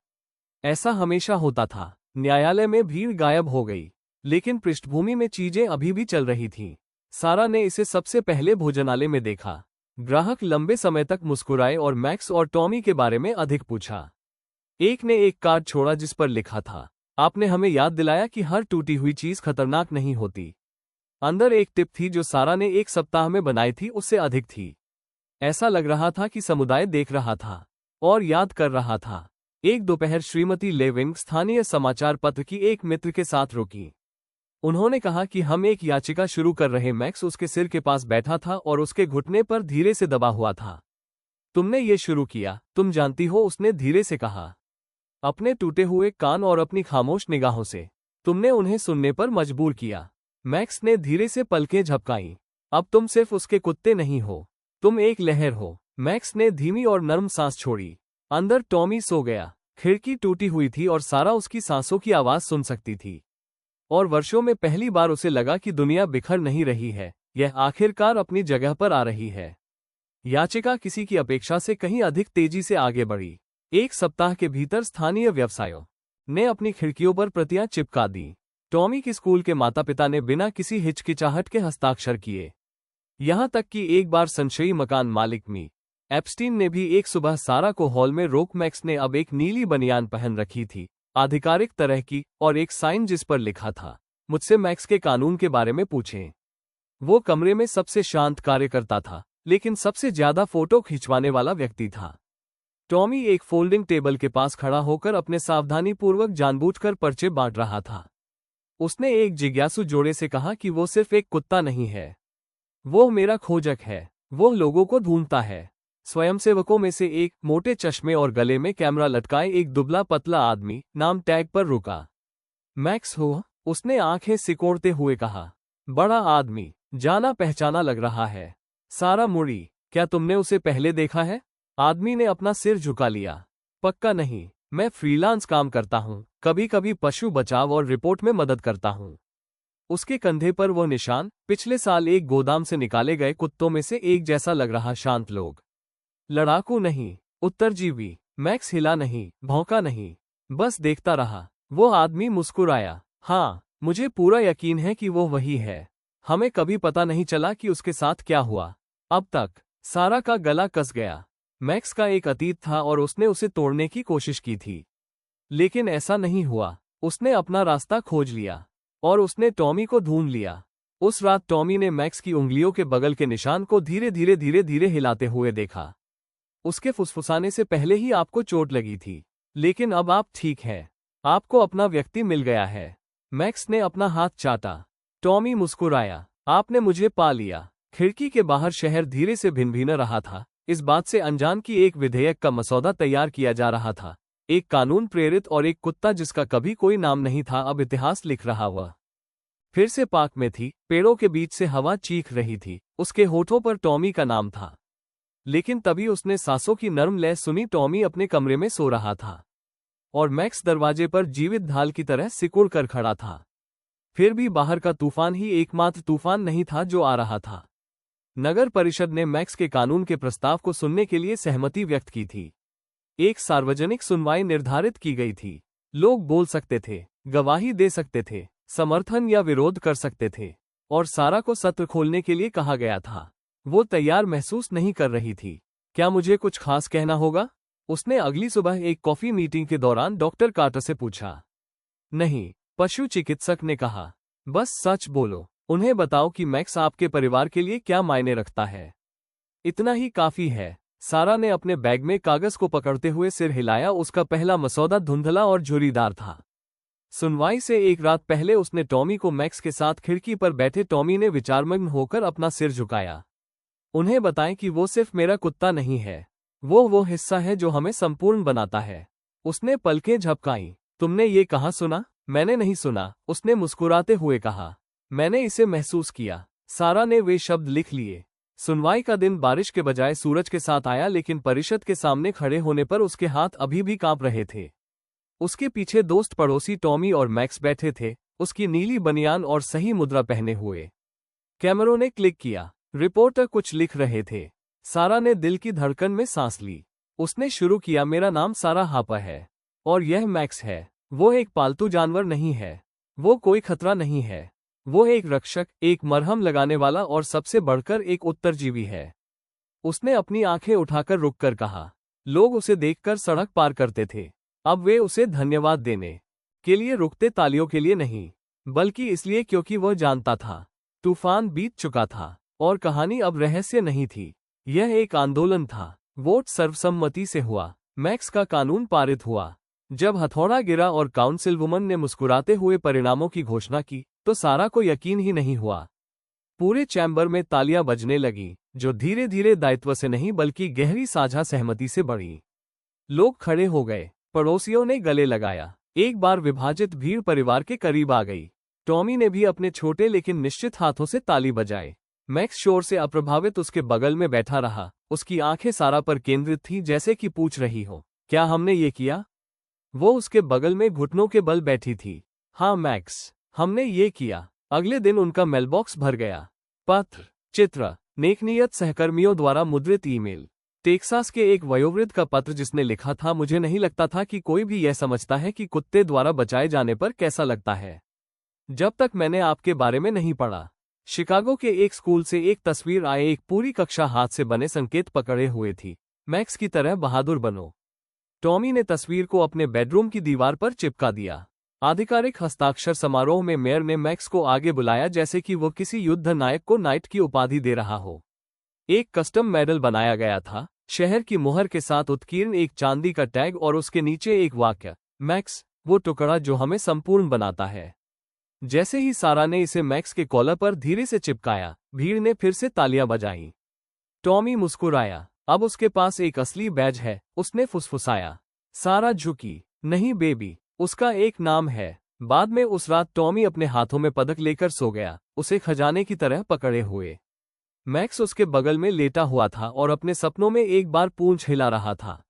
ऐसा हमेशा होता था। न्यायालय में भीड़ गायब हो गई, लेकिन पृष्ठभूमि में चीजें अभी भी चल रही थीं। सारा ने इसे सबसे पहले भोजनालय में देखा। ग्राहक लंबे समय तक मुस्कुराए और मैक्स और टॉमी के बारे में अधिक पूछा। एक ने एक कार्ड छोड़ा जिस पर लिखा था, आपने हमें याद दिलाया कि हर टूटी हुई चीज खतरनाक नहीं होती। अंदर एक टिप थी जो सारा ने 1 सप्ताह में बनाई थी, उससे अधिक थी। ऐसा लग रहा था कि समुदाय देख रहा था और याद कर रहा था। एक दोपहर श्रीमती लेविंग स्थानीय समाचार पत्र की एक मित्र के साथ रुकी। उन्होंने कहा कि हम एक याचिका शुरू कर रहे। मैक्स उसके सिर के पास बैठा था और उसके घुटने पर धीरे से दबा हुआ था। तुमने ये शुरू किया, तुम जानती हो, उसने धीरे से कहा, अपने टूटे हुए कान और अपनी खामोश निगाहों से। तुमने उन्हें सुनने पर मजबूर किया। मैक्स ने धीरे से पलकें झपकाईं। अब तुम सिर्फ उसके कुत्ते नहीं हो, तुम एक लहर हो। मैक्स ने धीमी और नर्म सांस छोड़ी। अंदर टॉमी सो गया। खिड़की टूटी हुई थी और सारा उसकी सांसों की आवाज सुन सकती थी। और वर्षों में पहली बार उसे लगा कि दुनिया बिखर नहीं रही है, यह आखिरकार अपनी जगह पर आ रही है। याचिका किसी की अपेक्षा से कहीं अधिक तेजी से आगे बढ़ी। एक सप्ताह के भीतर स्थानीय व्यवसायों ने अपनी खिड़कियों पर प्रतियां चिपका दी। टॉमी के स्कूल के माता पिता ने बिना किसी हिचकिचाहट के हस्ताक्षर किए। यहां तक कि एक बार संशयी मकान मालिक मी एप्स्टीन ने भी एक सुबह सारा को हॉल में रोक। मैक्स ने अब एक नीली बनियान पहन रखी थी, आधिकारिक तरह की, और एक साइन जिस पर लिखा था, मुझसे मैक्स के कानून के बारे में पूछें। वो कमरे में सबसे शांत कार्यकर्ता था, लेकिन सबसे ज्यादा फोटो खिंचवाने वाला व्यक्ति था। टॉमी एक फोल्डिंग टेबल के पास खड़ा होकर अपने सावधानीपूर्वक जानबूझकर पर्चे बांट रहा था। उसने एक जिज्ञासु जोड़े से कहा कि वो सिर्फ एक कुत्ता नहीं है, वो मेरा खोजक है। वो लोगों को ढूंढता है। स्वयंसेवकों में से एक, मोटे चश्मे और गले में कैमरा लटकाए एक दुबला पतला आदमी, नाम टैग पर रुका। मैक्स हो, उसने आंखें सिकोड़ते हुए कहा। बड़ा आदमी, जाना पहचाना लग रहा है। सारा मुड़ी, क्या तुमने उसे पहले देखा है? आदमी ने अपना सिर झुका लिया। पक्का नहीं, मैं फ्रीलांस काम करता हूँ, कभी कभी पशु बचाव और रिपोर्ट में मदद करता हूँ। उसके कंधे पर वो निशान, पिछले साल एक गोदाम से निकाले गए कुत्तों में से एक जैसा लग रहा। शांत लोग, लड़ाकू नहीं, उत्तरजीवी। मैक्स हिला नहीं, भौंका नहीं, बस देखता रहा। वो आदमी मुस्कुराया। हाँ, मुझे पूरा यकीन है कि वो वही है। हमें कभी पता नहीं चला कि उसके साथ क्या हुआ अब तक। सारा का गला कस गया। मैक्स का एक अतीत था और उसने उसे तोड़ने की कोशिश की थी, लेकिन ऐसा नहीं हुआ। उसने अपना रास्ता खोज लिया और उसने टॉमी को ढूंढ लिया। उस रात टॉमी ने मैक्स की उंगलियों के बगल के निशान को धीरे धीरे हिलाते हुए देखा। उसके फुसफुसाने से पहले ही आपको चोट लगी थी, लेकिन अब आप ठीक हैं। आपको अपना व्यक्ति मिल गया है। मैक्स ने अपना हाथ चाटा। टॉमी मुस्कुराया। आपने मुझे पा लिया। खिड़की के बाहर शहर धीरे से भिनभिन रहा था, इस बात से अनजान कि एक विधेयक का मसौदा तैयार किया जा रहा था। एक कानून प्रेरित और एक कुत्ता जिसका कभी कोई नाम नहीं था अब इतिहास लिख रहा हुआ। फिर से पार्क में थी, पेड़ों के बीच से हवा चीख रही थी। उसके होठों पर टॉमी का नाम था, लेकिन तभी उसने सांसों की नर्म लय सुनी। टॉमी अपने कमरे में सो रहा था और मैक्स दरवाजे पर जीवित ढाल की तरह सिकुड़ कर खड़ा था। फिर भी बाहर का तूफान ही एकमात्र तूफान नहीं था जो आ रहा था। नगर परिषद ने मैक्स के कानून के प्रस्ताव को सुनने के लिए सहमति व्यक्त की थी। एक सार्वजनिक सुनवाई निर्धारित की गई थी। लोग बोल सकते थे, गवाही दे सकते थे, समर्थन या विरोध कर सकते थे, और सारा को सत्र खोलने के लिए कहा गया था। वो तैयार महसूस नहीं कर रही थी। क्या मुझे कुछ खास कहना होगा? उसने अगली सुबह एक कॉफी मीटिंग के दौरान डॉक्टर कार्टर से पूछा। नहीं, पशु चिकित्सक ने कहा। बस सच बोलो। उन्हें बताओ कि मैक्स आपके परिवार के लिए क्या मायने रखता है। इतना ही काफी है। सारा ने अपने बैग में कागज को पकड़ते हुए सिर हिलाया। उसका पहला मसौदा धुंधला और झुर्रीदार था। सुनवाई से एक रात पहले उसने टॉमी को मैक्स के साथ खिड़की पर बैठे टॉमी ने विचारमग्न होकर अपना सिर झुकाया। उन्हें बताएं कि वो सिर्फ मेरा कुत्ता नहीं है, वो हिस्सा है जो हमें संपूर्ण बनाता है। उसने पलकें झपकाईं। तुमने ये कहाँ सुना? मैंने नहीं सुना, उसने मुस्कुराते हुए कहा। मैंने इसे महसूस किया। सारा ने वे शब्द लिख लिए। सुनवाई का दिन बारिश के बजाय सूरज के साथ आया, लेकिन परिषद के सामने खड़े होने पर उसके हाथ अभी भी कांप रहे थे। उसके पीछे दोस्त पड़ोसी टॉमी और मैक्स बैठे थे, उसकी नीली बनियान और सही मुद्रा पहने हुए। कैमरों ने क्लिक किया। रिपोर्टर कुछ लिख रहे थे। सारा ने दिल की धड़कन में सांस ली। उसने शुरू किया, मेरा नाम सारा हापर है और यह मैक्स है। वो एक पालतू जानवर नहीं है, वो कोई खतरा नहीं है। वो एक रक्षक, एक मरहम लगाने वाला और सबसे बढ़कर एक उत्तरजीवी है। उसने अपनी आंखें उठाकर रुककर कहा। लोग उसे देखकर सड़क पार करते थे। अब वे उसे धन्यवाद देने के लिए रुकते, तालियों के लिए नहीं, बल्कि इसलिए क्योंकि वह जानता था तूफान बीत चुका था और कहानी अब रहस्य नहीं थी। यह एक आंदोलन था। वोट सर्वसम्मति से हुआ। मैक्स का कानून पारित हुआ। जब हथौड़ा गिरा और काउंसिलवुमन ने मुस्कुराते हुए परिणामों की घोषणा की, तो सारा को यकीन ही नहीं हुआ। पूरे चैम्बर में तालियां बजने लगी, जो धीरे धीरे दायित्व से नहीं बल्कि गहरी साझा सहमति से बढ़ी। लोग खड़े हो गए। पड़ोसियों ने गले लगाया। एक बार विभाजित भीड़ परिवार के करीब आ गई। टॉमी ने भी अपने छोटे लेकिन निश्चित हाथों से ताली बजाए। मैक्स शोर से अप्रभावित उसके बगल में बैठा रहा। उसकी आंखें सारा पर केंद्रित थीं, जैसे कि पूछ रही हो, क्या हमने ये किया? वो उसके बगल में घुटनों के बल बैठी थी। हाँ मैक्स, हमने ये किया। अगले दिन उनका मेलबॉक्स भर गया। पत्र, चित्र, नेकनियत सहकर्मियों द्वारा मुद्रित ईमेल। टेक्सास के एक वयोवृद्ध का पत्र जिसने लिखा था, मुझे नहीं लगता था कि कोई भी यह समझता है कि कुत्ते द्वारा बचाए जाने पर कैसा लगता है जब तक मैंने आपके बारे में नहीं पढ़ा। शिकागो के एक स्कूल से एक तस्वीर आए, एक पूरी कक्षा हाथ से बने संकेत पकड़े हुए थी। मैक्स की तरह बहादुर बनो। टॉमी ने तस्वीर को अपने बेडरूम की दीवार पर चिपका दिया। आधिकारिक हस्ताक्षर समारोह में मेयर ने मैक्स को आगे बुलाया जैसे कि वो किसी युद्ध नायक को नाइट की उपाधि दे रहा हो। एक कस्टम मेडल बनाया गया था, शहर की मुहर के साथ उत्कीर्ण एक चांदी का टैग और उसके नीचे एक वाक्य, मैक्स, वो टुकड़ा जो हमें संपूर्ण बनाता है। जैसे ही सारा ने इसे मैक्स के कॉलर पर धीरे से चिपकाया, भीड़ ने फिर से तालियां बजाईं। टॉमी मुस्कुराया। अब उसके पास एक असली बैज है, उसने फुसफुसाया। सारा झुकी। नहीं बेबी, उसका एक नाम है। बाद में उस रात टॉमी अपने हाथों में पदक लेकर सो गया, उसे खजाने की तरह पकड़े हुए। मैक्स उसके बगल में लेटा हुआ था और अपने सपनों में एक बार पूंछ हिला रहा था।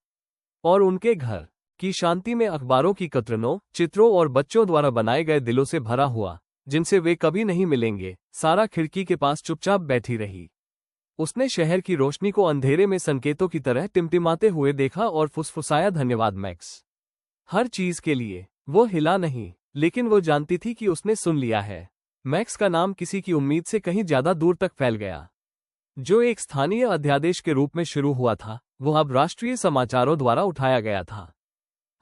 और उनके घर की शांति में अखबारों की कतरनों, चित्रों और बच्चों द्वारा बनाए गए दिलों से भरा हुआ, जिनसे वे कभी नहीं मिलेंगे। सारा खिड़की के पास चुपचाप बैठी रही। उसने शहर की रोशनी को अंधेरे में संकेतों की तरह टिमटिमाते हुए देखा और फुसफुसाया, धन्यवाद मैक्स, हर चीज के लिए। वो हिला नहीं, लेकिन वो जानती थी कि उसने सुन लिया है। मैक्स का नाम किसी की उम्मीद से कहीं ज्यादा दूर तक फैल गया। जो एक स्थानीय अध्यादेश के रूप में शुरू हुआ था, वो अब राष्ट्रीय समाचारों द्वारा उठाया गया था।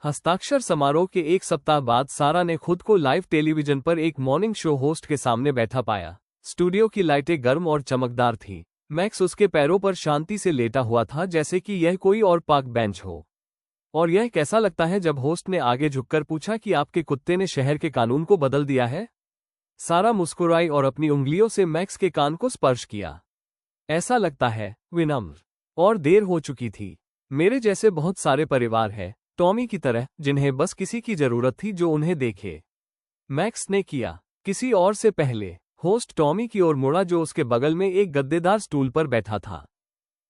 हस्ताक्षर समारोह के एक सप्ताह बाद सारा ने खुद को लाइव टेलीविजन पर एक मॉर्निंग शो होस्ट के सामने बैठा पाया। स्टूडियो की लाइटें गर्म और चमकदार थीं। मैक्स उसके पैरों पर शांति से लेटा हुआ था, जैसे कि यह कोई और पार्क बेंच हो। और यह कैसा लगता है, जब होस्ट ने आगे झुककर पूछा कि आपके कुत्ते ने शहर के कानून को बदल दिया है? सारा मुस्कुराई और अपनी उंगलियों से मैक्स के कान को स्पर्श किया। ऐसा लगता है, विनम्र। और देर हो चुकी थी। मेरे जैसे बहुत सारे परिवार हैं, टॉमी की तरह, जिन्हें बस किसी की जरूरत थी जो उन्हें देखे। मैक्स ने किया। किसी और से पहले। होस्ट टॉमी की ओर मुड़ा, जो उसके बगल में एक गद्देदार स्टूल पर बैठा था।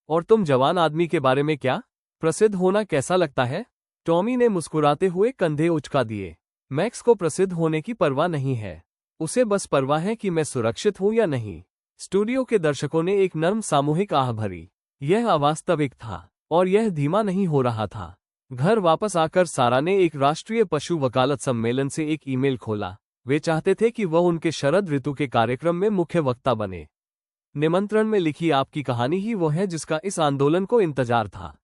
और तुम जवान आदमी के बारे में क्या? प्रसिद्ध होना कैसा लगता है? टॉमी ने मुस्कुराते हुए कंधे उचका दिए। मैक्स को प्रसिद्ध होने की परवाह नहीं है। उसे बस परवाह है कि मैं सुरक्षित हूं या नहीं। स्टूडियो के दर्शकों ने एक नर्म सामूहिक आह भरी। यह अवास्तविक था, और यह धीमा नहीं हो रहा था। घर वापस आकर सारा ने एक राष्ट्रीय पशु वकालत सम्मेलन से एक ईमेल खोला। वे चाहते थे कि वह उनके शरद ऋतु के कार्यक्रम में मुख्य वक्ता बने। निमंत्रण में लिखी आपकी कहानी ही वो है जिसका इस आंदोलन को इंतजार था।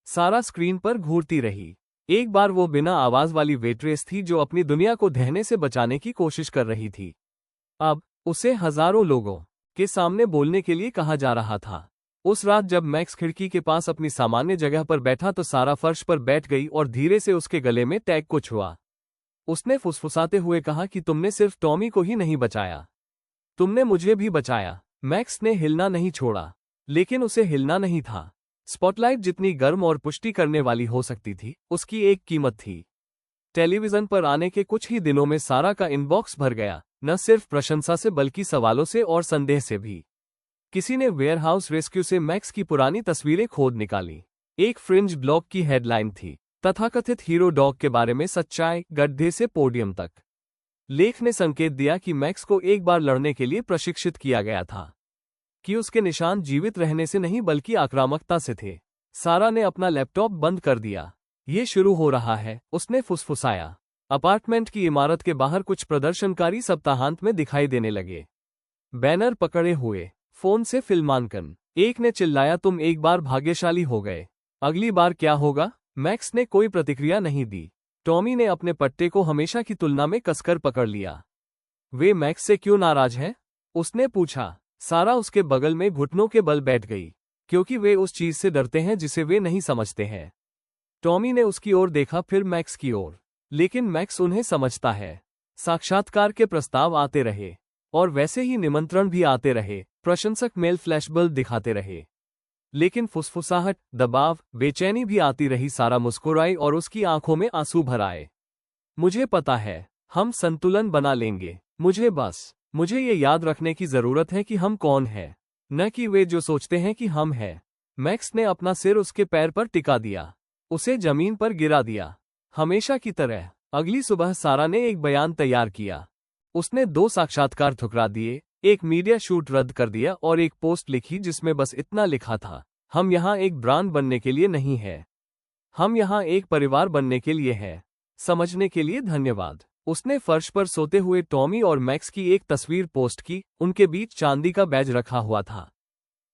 सारा स्क्रीन पर घूरती रही। एक बार वो बिना आवाज वाली वेट्रेस थी जो अपनी दुनिया को ढहने से बचाने की कोशिश कर रही थी। अब उसे हजारों लोगों के सामने बोलने के लिए कहा जा रहा था। उस रात जब मैक्स खिड़की के पास अपनी सामान्य जगह पर बैठा तो सारा फर्श पर बैठ गई और धीरे से उसके गले में टैग को छुआ। उसने फुसफुसाते हुए कहा कि तुमने सिर्फ टॉमी को ही नहीं बचाया, तुमने मुझे भी बचाया। मैक्स ने हिलना नहीं छोड़ा, लेकिन उसे हिलना नहीं था। स्पॉटलाइट जितनी गर्म और पुष्टि करने वाली हो सकती थी, उसकी एक कीमत थी। टेलीविजन पर आने के कुछ ही दिनों में सारा का इनबॉक्स भर गया, न सिर्फ प्रशंसा से बल्कि सवालों से और संदेह से भी। किसी ने वेयरहाउस रेस्क्यू से मैक्स की पुरानी तस्वीरें खोद निकाली। एक फ्रिंज ब्लॉग की हेडलाइन थी, तथाकथित हीरो डॉग के बारे में सच्चाई, गड्ढे से पोडियम तक। लेख ने संकेत दिया कि मैक्स को एक बार लड़ने के लिए प्रशिक्षित किया गया था, कि उसके निशान जीवित रहने से नहीं बल्कि आक्रामकता से थे। सारा ने अपना लैपटॉप बंद कर दिया। ये शुरू हो रहा है, उसने फुसफुसाया। अपार्टमेंट की इमारत के बाहर कुछ प्रदर्शनकारी सप्ताहांत में दिखाई देने लगे, बैनर पकड़े हुए, फोन से फिल्मांकन। एक ने चिल्लाया, तुम एक बार भाग्यशाली हो गए, अगली बार क्या होगा? मैक्स ने कोई प्रतिक्रिया नहीं दी। टॉमी ने अपने पट्टे को हमेशा की तुलना में कसकर पकड़ लिया। वे मैक्स से क्यों नाराज हैं? उसने पूछा। सारा उसके बगल में घुटनों के बल बैठ गई। क्योंकि वे उस चीज से डरते हैं जिसे वे नहीं समझते हैं। टॉमी ने उसकी ओर देखा, फिर मैक्स की ओर। लेकिन मैक्स उन्हें समझता है। साक्षात्कार के प्रस्ताव आते रहे, और वैसे ही निमंत्रण भी आते रहे। प्रशंसक मेल फ्लैशबल्ब दिखाते रहे। लेकिन फुसफुसाहट, दबाव, बेचैनी भी आती रही। सारा मुस्कुराई और उसकी आंखों में आंसू भर आए। मुझे पता है, हम संतुलन बना लेंगे। मुझे ये याद रखने की जरूरत है कि हम कौन हैं, न कि वे जो सोचते हैं कि हम हैं। मैक्स ने अपना सिर उसके पैर पर टिका दिया, उसे जमीन पर गिरा दिया। हमेशा की तरह अगली सुबह सारा ने एक बयान तैयार किया। उसने 2 साक्षात्कार ठुकरा दिए, एक मीडिया शूट रद्द कर दिया और एक पोस्ट लिखी जिसमें बस इतना लिखा था, हम यहाँ एक ब्रांड बनने के लिए नहीं है, हम यहाँ एक परिवार बनने के लिए है। समझने के लिए धन्यवाद। उसने फर्श पर सोते हुए टॉमी और मैक्स की एक तस्वीर पोस्ट की, उनके बीच चांदी का बैज रखा हुआ था।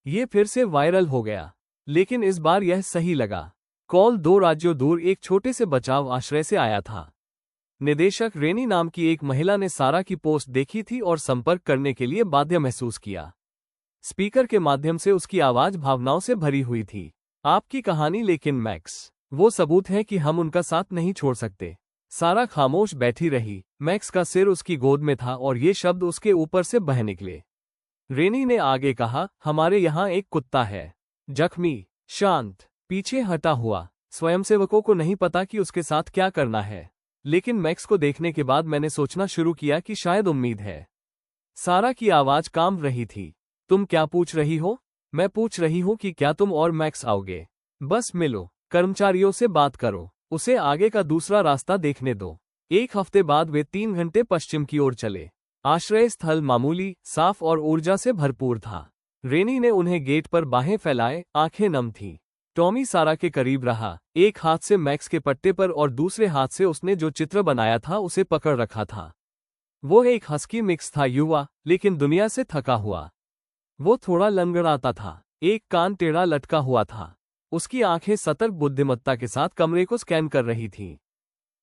ये फिर से वायरल हो गया, लेकिन इस बार यह सही लगा। कॉल 2 राज्यों दूर एक छोटे से बचाव आश्रय से आया था। निदेशक रेनी नाम की एक महिला ने सारा की पोस्ट देखी थी और संपर्क करने के लिए बाध्य महसूस किया। स्पीकर के माध्यम से उसकी आवाज भावनाओं से भरी हुई थी। आपकी कहानी, लेकिन मैक्स, वो सबूत है कि हम उनका साथ नहीं छोड़ सकते। सारा खामोश बैठी रही। मैक्स का सिर उसकी गोद में था और ये शब्द उसके ऊपर से बह निकले। रेनी ने आगे कहा, हमारे यहाँ एक कुत्ता है, जख्मी, शांत, पीछे हटा हुआ। स्वयंसेवकों को नहीं पता कि उसके साथ क्या करना है, लेकिन मैक्स को देखने के बाद मैंने सोचना शुरू किया कि शायद उम्मीद है। सारा की आवाज काम रही थी। तुम क्या पूछ रही हो? मैं पूछ रही हूँ कि क्या तुम और मैक्स आओगे? बस मिलो, कर्मचारियों से बात करो, उसे आगे का दूसरा रास्ता देखने दो। 1 हफ्ते बाद वे 3 घंटे पश्चिम की ओर चले। आश्रय स्थल मामूली, साफ और ऊर्जा से भरपूर था। रेनी ने उन्हें गेट पर बाहें फैलाए, आंखें नम थीं। टॉमी सारा के करीब रहा, एक हाथ से मैक्स के पट्टे पर और दूसरे हाथ से उसने जो चित्र बनाया था उसे पकड़ रखा था। वो एक हस्की मिक्स था, युवा लेकिन दुनिया से थका हुआ। वो थोड़ा लंगड़ाता था, एक कान टेढ़ा लटका हुआ था। उसकी आंखें सतर्क बुद्धिमत्ता के साथ कमरे को स्कैन कर रही थीं।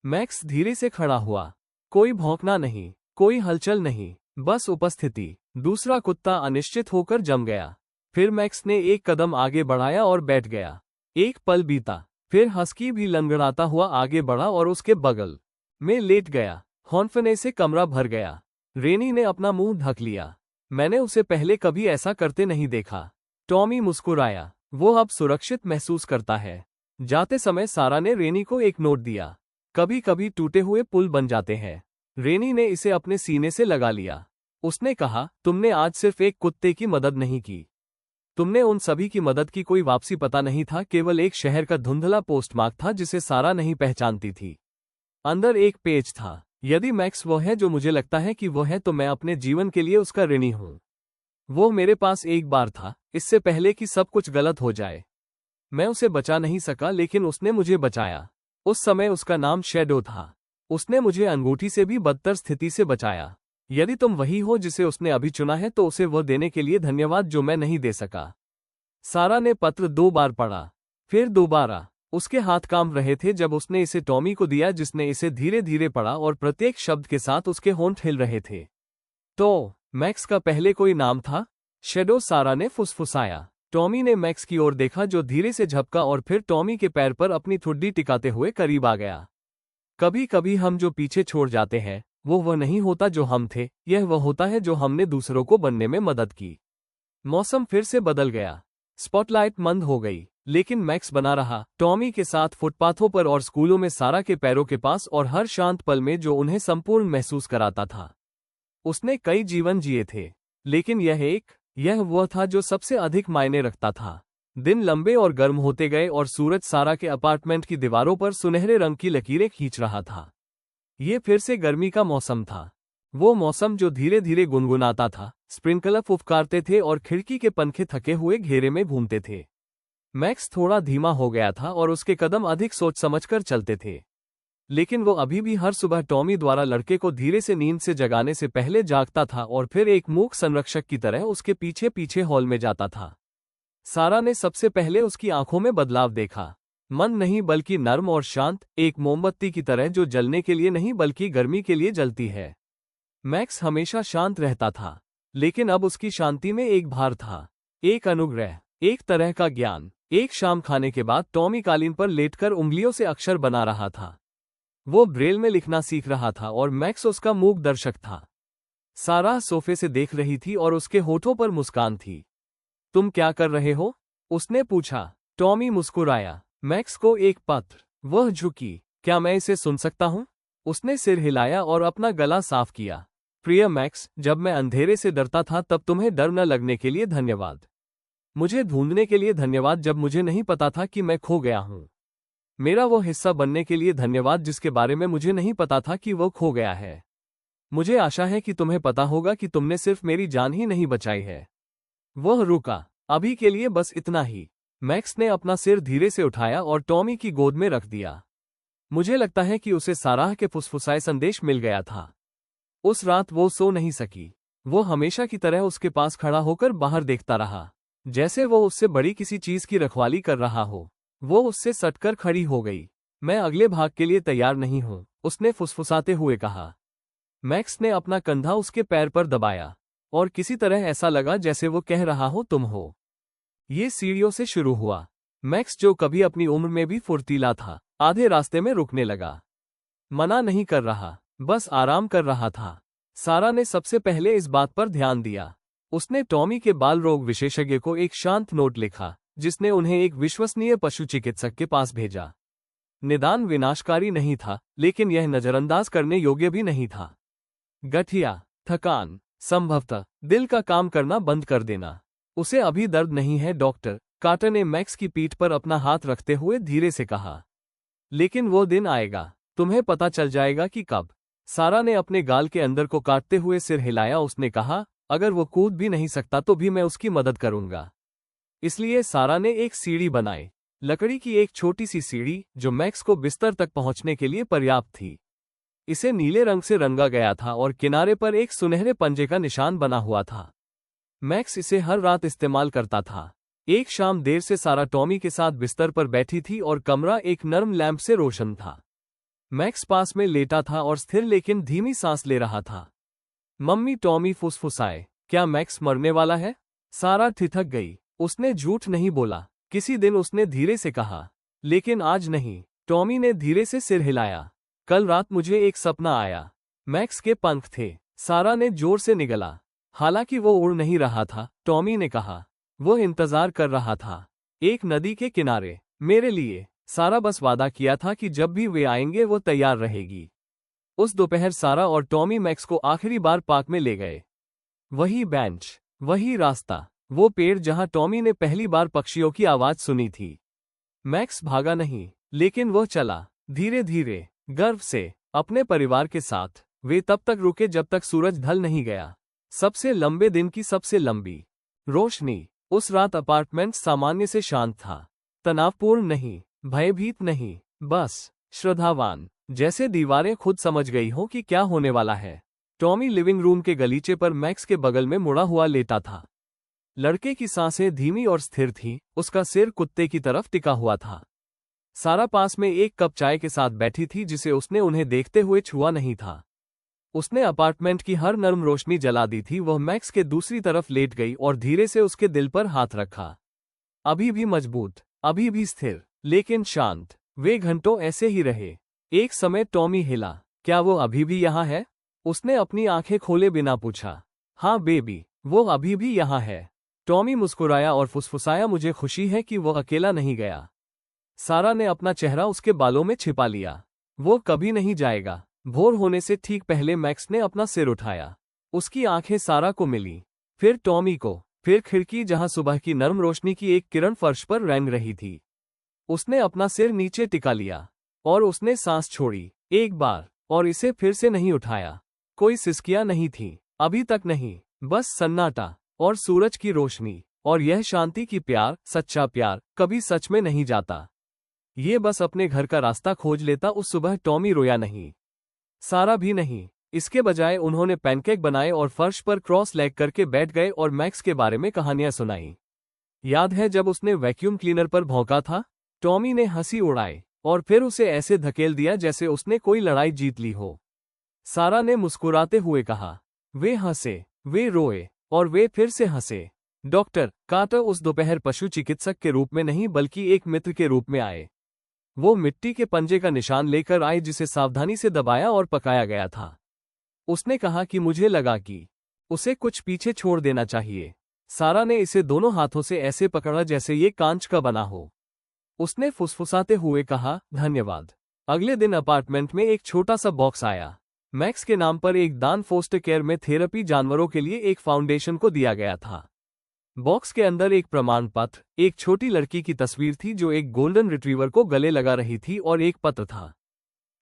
मैक्स धीरे से खड़ा हुआ। कोई भौंकना नहीं, कोई हलचल नहीं, बस उपस्थिति। दूसरा कुत्ता अनिश्चित होकर जम गया। फिर मैक्स ने एक कदम आगे बढ़ाया और बैठ गया। एक पल बीता, फिर हस्की भी लंगड़ाता हुआ आगे बढ़ा और उसके बगल में लेट गया। हौंफने से कमरा भर गया। रेनी ने अपना मुंह ढक लिया। मैंने उसे पहले कभी ऐसा करते नहीं देखा। टॉमी मुस्कुराया। वो अब सुरक्षित महसूस करता है। जाते समय सारा ने रेनी को एक नोट दिया। कभी कभी टूटे हुए पुल बन जाते हैं। रेनी ने इसे अपने सीने से लगा लिया। उसने कहा, तुमने आज सिर्फ एक कुत्ते की मदद नहीं की, तुमने उन सभी की मदद की। कोई वापसी पता नहीं था, केवल एक शहर का धुंधला पोस्टमार्क था जिसे सारा नहीं पहचानती थी। अंदर एक पेज था, यदि मैक्स वो है जो मुझे लगता है कि वो है, तो मैं अपने जीवन के लिए उसका ऋणी हूँ। वो मेरे पास एक बार था, इससे पहले कि सब कुछ गलत हो जाए। मैं उसे बचा नहीं सका, लेकिन उसने मुझे बचाया। उस समय उसका नाम शैडो था। उसने मुझे अंगूठी से भी बदतर स्थिति से बचाया। यदि तुम वही हो जिसे उसने अभी चुना है, तो उसे वो देने के लिए धन्यवाद जो मैं नहीं दे सका। सारा ने पत्र 2 बार पढ़ा, फिर दोबारा। उसके हाथ कांप रहे थे जब उसने इसे टॉमी को दिया, जिसने इसे धीरे धीरे पढ़ा और प्रत्येक शब्द के साथ उसके होंठ हिल रहे थे। तो मैक्स का पहले कोई नाम था? शैडो, सारा ने फुसफुसाया। टॉमी ने मैक्स की ओर देखा, जो धीरे से झपका और फिर टॉमी के पैर पर अपनी ठुड्डी टिकाते हुए करीब आ गया। कभी कभी हम जो पीछे छोड़ जाते हैं, वो नहीं होता जो हम थे, यह वह होता है जो हमने दूसरों को बनने में मदद की। मौसम फिर से बदल गया। स्पॉटलाइट मंद हो गई, लेकिन मैक्स बना रहा, टॉमी के साथ फुटपाथों पर और स्कूलों में सारा के पैरों के पास, और हर शांत पल में जो उन्हें संपूर्ण महसूस कराता था। उसने कई जीवन जिए थे, लेकिन यह वह था जो सबसे अधिक मायने रखता था। दिन लंबे और गर्म होते गए और सूरज सारा के अपार्टमेंट की दीवारों पर सुनहरे रंग की लकीरें खींच रहा था। ये फिर से गर्मी का मौसम था, वो मौसम जो धीरे धीरे गुनगुनाता था। स्प्रिंकलर फुफकारते थे और खिड़की के पंखे थके हुए घेरे में घूमते थे। मैक्स थोड़ा धीमा हो गया था और उसके कदम अधिक सोच समझकर चलते थे, लेकिन वो अभी भी हर सुबह टॉमी द्वारा लड़के को धीरे से नींद से जगाने से पहले जागता था और फिर एक मूक संरक्षक की तरह उसके पीछे पीछे हॉल में जाता था। सारा ने सबसे पहले उसकी आंखों में बदलाव देखा। मन नहीं, बल्कि नर्म और शांत, एक मोमबत्ती की तरह जो जलने के लिए नहीं बल्कि गर्मी के लिए जलती है। मैक्स हमेशा शांत रहता था, लेकिन अब उसकी शांति में एक भार था, एक अनुग्रह, एक तरह का ज्ञान। एक शाम खाने के बाद टॉमी कालीन पर लेटकर उंगलियों से अक्षर बना रहा था। वो ब्रेल में लिखना सीख रहा था और मैक्स उसका मूक दर्शक था। सारा सोफे से देख रही थी और उसके होठों पर मुस्कान थी। तुम क्या कर रहे हो? उसने पूछा। टॉमी मुस्कुराया। मैक्स को एक पत्र। वह झुकी। क्या मैं इसे सुन सकता हूँ? उसने सिर हिलाया और अपना गला साफ किया। प्रिय मैक्स, जब मैं अंधेरे से डरता था तब तुम्हें डर न लगने के लिए धन्यवाद। मुझे ढूंढने के लिए धन्यवाद जब मुझे नहीं पता था कि मैं खो गया हूँ। मेरा वो हिस्सा बनने के लिए धन्यवाद जिसके बारे में मुझे नहीं पता था कि वो खो गया है। मुझे आशा है कि तुम्हें पता होगा कि तुमने सिर्फ मेरी जान ही नहीं बचाई है। वह रुका। अभी के लिए बस इतना ही। मैक्स ने अपना सिर धीरे से उठाया और टॉमी की गोद में रख दिया। मुझे लगता है कि उसे साराह के फुसफुसाए संदेश मिल गया था। उस रात वो सो नहीं सकी। वो हमेशा की तरह उसके पास खड़ा होकर बाहर देखता रहा, जैसे वो उससे बड़ी किसी चीज की रखवाली कर रहा हो। वो उससे सटकर खड़ी हो गई। मैं अगले भाग के लिए तैयार नहीं हूं, उसने फुसफुसाते हुए कहा। मैक्स ने अपना कंधा उसके पैर पर दबाया और किसी तरह ऐसा लगा जैसे वो कह रहा हो तुम हो। ये सीढ़ियों से शुरू हुआ। मैक्स, जो कभी अपनी उम्र में भी फुर्तीला था, आधे रास्ते में रुकने लगा। मना नहीं कर रहा, बस आराम कर रहा था। सारा ने सबसे पहले इस बात पर ध्यान दिया। उसने टॉमी के बाल रोग विशेषज्ञ को एक शांत नोट लिखा, जिसने उन्हें एक विश्वसनीय पशु चिकित्सक के पास भेजा। निदान विनाशकारी नहीं था, लेकिन यह नजरअंदाज करने योग्य भी नहीं था। गठिया, थकान, संभवतः दिल का काम करना बंद कर देना। उसे अभी दर्द नहीं है डॉक्टर, कार्टर ने मैक्स की पीठ पर अपना हाथ रखते हुए धीरे से कहा। लेकिन वो दिन आएगा, तुम्हें पता चल जाएगा कि कब। सारा ने अपने गाल के अंदर को काटते हुए सिर हिलाया। उसने कहा, अगर वो कूद भी नहीं सकता तो भी मैं उसकी मदद करूंगा। इसलिए सारा ने एक सीढ़ी बनाई, लकड़ी की एक छोटी सी सीढ़ी जो मैक्स को बिस्तर तक पहुंचने के लिए पर्याप्त थी। इसे नीले रंग से रंगा गया था और किनारे पर एक सुनहरे पंजे का निशान बना हुआ था। मैक्स इसे हर रात इस्तेमाल करता था। एक शाम देर से सारा टॉमी के साथ बिस्तर पर बैठी थी और कमरा एक नर्म लैंप से रोशन था। मैक्स पास में लेटा था और स्थिर लेकिन धीमी सांस ले रहा था। मम्मी, टॉमी फुसफुसाए, क्या मैक्स मरने वाला है? सारा ठिठक गई। उसने झूठ नहीं बोला। किसी दिन, उसने धीरे से कहा, लेकिन आज नहीं। टॉमी ने धीरे से सिर हिलाया। कल रात मुझे एक सपना आया। मैक्स के पंख थे। सारा ने जोर से निगला। हालांकि वो उड़ नहीं रहा था, टॉमी ने कहा। वो इंतजार कर रहा था, एक नदी के किनारे, मेरे लिए। सारा बस वादा किया था कि जब भी वे आएंगे वो तैयार रहेगी। उस दोपहर सारा और टॉमी मैक्स को आखिरी बार पार्क में ले गए। वही बेंच, वही रास्ता, वो पेड़ जहां टॉमी ने पहली बार पक्षियों की आवाज सुनी थी। मैक्स भागा नहीं, लेकिन वो चला, धीरे धीरे, गर्व से, अपने परिवार के साथ। वे तब तक रुके जब तक सूरज ढल नहीं गया। सबसे लंबे दिन की सबसे लंबी रोशनी। उस रात अपार्टमेंट सामान्य से शांत था। तनावपूर्ण नहीं, भयभीत नहीं, बस श्रद्धावान, जैसे दीवारें खुद समझ गई हो कि क्या होने वाला है। टॉमी लिविंग रूम के गलीचे पर मैक्स के बगल में मुड़ा हुआ लेटा था। लड़के की सांसें धीमी और स्थिर थीं, उसका सिर कुत्ते की तरफ टिका हुआ था। सारा पास में एक कप चाय के साथ बैठी थी, जिसे उसने उन्हें देखते हुए छुआ नहीं था। उसने अपार्टमेंट की हर नर्म रोशनी जला दी थी। वह मैक्स के दूसरी तरफ लेट गई और धीरे से उसके दिल पर हाथ रखा। अभी भी मजबूत, अभी भी स्थिर, लेकिन शांत। वे घंटों ऐसे ही रहे। एक समय टॉमी हिला। क्या वो अभी भी यहाँ है? उसने अपनी आंखें खोले बिना पूछा। हाँ बेबी, वो अभी भी यहाँ है। टॉमी मुस्कुराया और फुसफुसाया, मुझे खुशी है कि वो अकेला नहीं गया। सारा ने अपना चेहरा उसके बालों में छिपा लिया। वो कभी नहीं जाएगा। भोर होने से ठीक पहले मैक्स ने अपना सिर उठाया। उसकी आंखें सारा को मिली, फिर टॉमी को, फिर खिड़की जहां सुबह की नर्म रोशनी की एक किरण फर्श पर रेंग रही थी। उसने अपना सिर नीचे टिका लिया और उसने सांस छोड़ी, एक बार, और इसे फिर से नहीं उठाया। कोई सिसकियां नहीं थी, अभी तक नहीं, बस सन्नाटा और सूरज की रोशनी और यह शांति की प्यार, सच्चा प्यार, कभी सच में नहीं जाता। ये बस अपने घर का रास्ता खोज लेता। उस सुबह टॉमी रोया नहीं, सारा भी नहीं। इसके बजाय उन्होंने पैनकेक बनाए और फर्श पर क्रॉस लेग करके बैठ गए और मैक्स के बारे में कहानियां सुनाई। याद है जब उसने वैक्यूम क्लीनर पर भौंका था? टॉमी ने हंसी उड़ाई और फिर उसे ऐसे धकेल दिया जैसे उसने कोई लड़ाई जीत ली हो। सारा ने मुस्कुराते हुए कहा। वे हंसे, वे रोए और वे फिर से हंसे। डॉक्टर कार्टर उस दोपहर पशु चिकित्सक के रूप में नहीं बल्कि एक मित्र के रूप में आए। वो मिट्टी के पंजे का निशान लेकर आए जिसे सावधानी से दबाया और पकाया गया था। उसने कहा कि मुझे लगा कि उसे कुछ पीछे छोड़ देना चाहिए। सारा ने इसे दोनों हाथों से ऐसे पकड़ा जैसे ये कांच का बना हो। उसने फुसफुसाते हुए कहा, धन्यवाद। अगले दिन अपार्टमेंट में एक छोटा सा बॉक्स आया। मैक्स के नाम पर एक दान फोस्टर केयर में थेरेपी जानवरों के लिए एक फाउंडेशन को दिया गया था। बॉक्स के अंदर एक प्रमाण पत्र, एक छोटी लड़की की तस्वीर थी जो एक गोल्डन रिट्रीवर को गले लगा रही थी और एक पत्र था।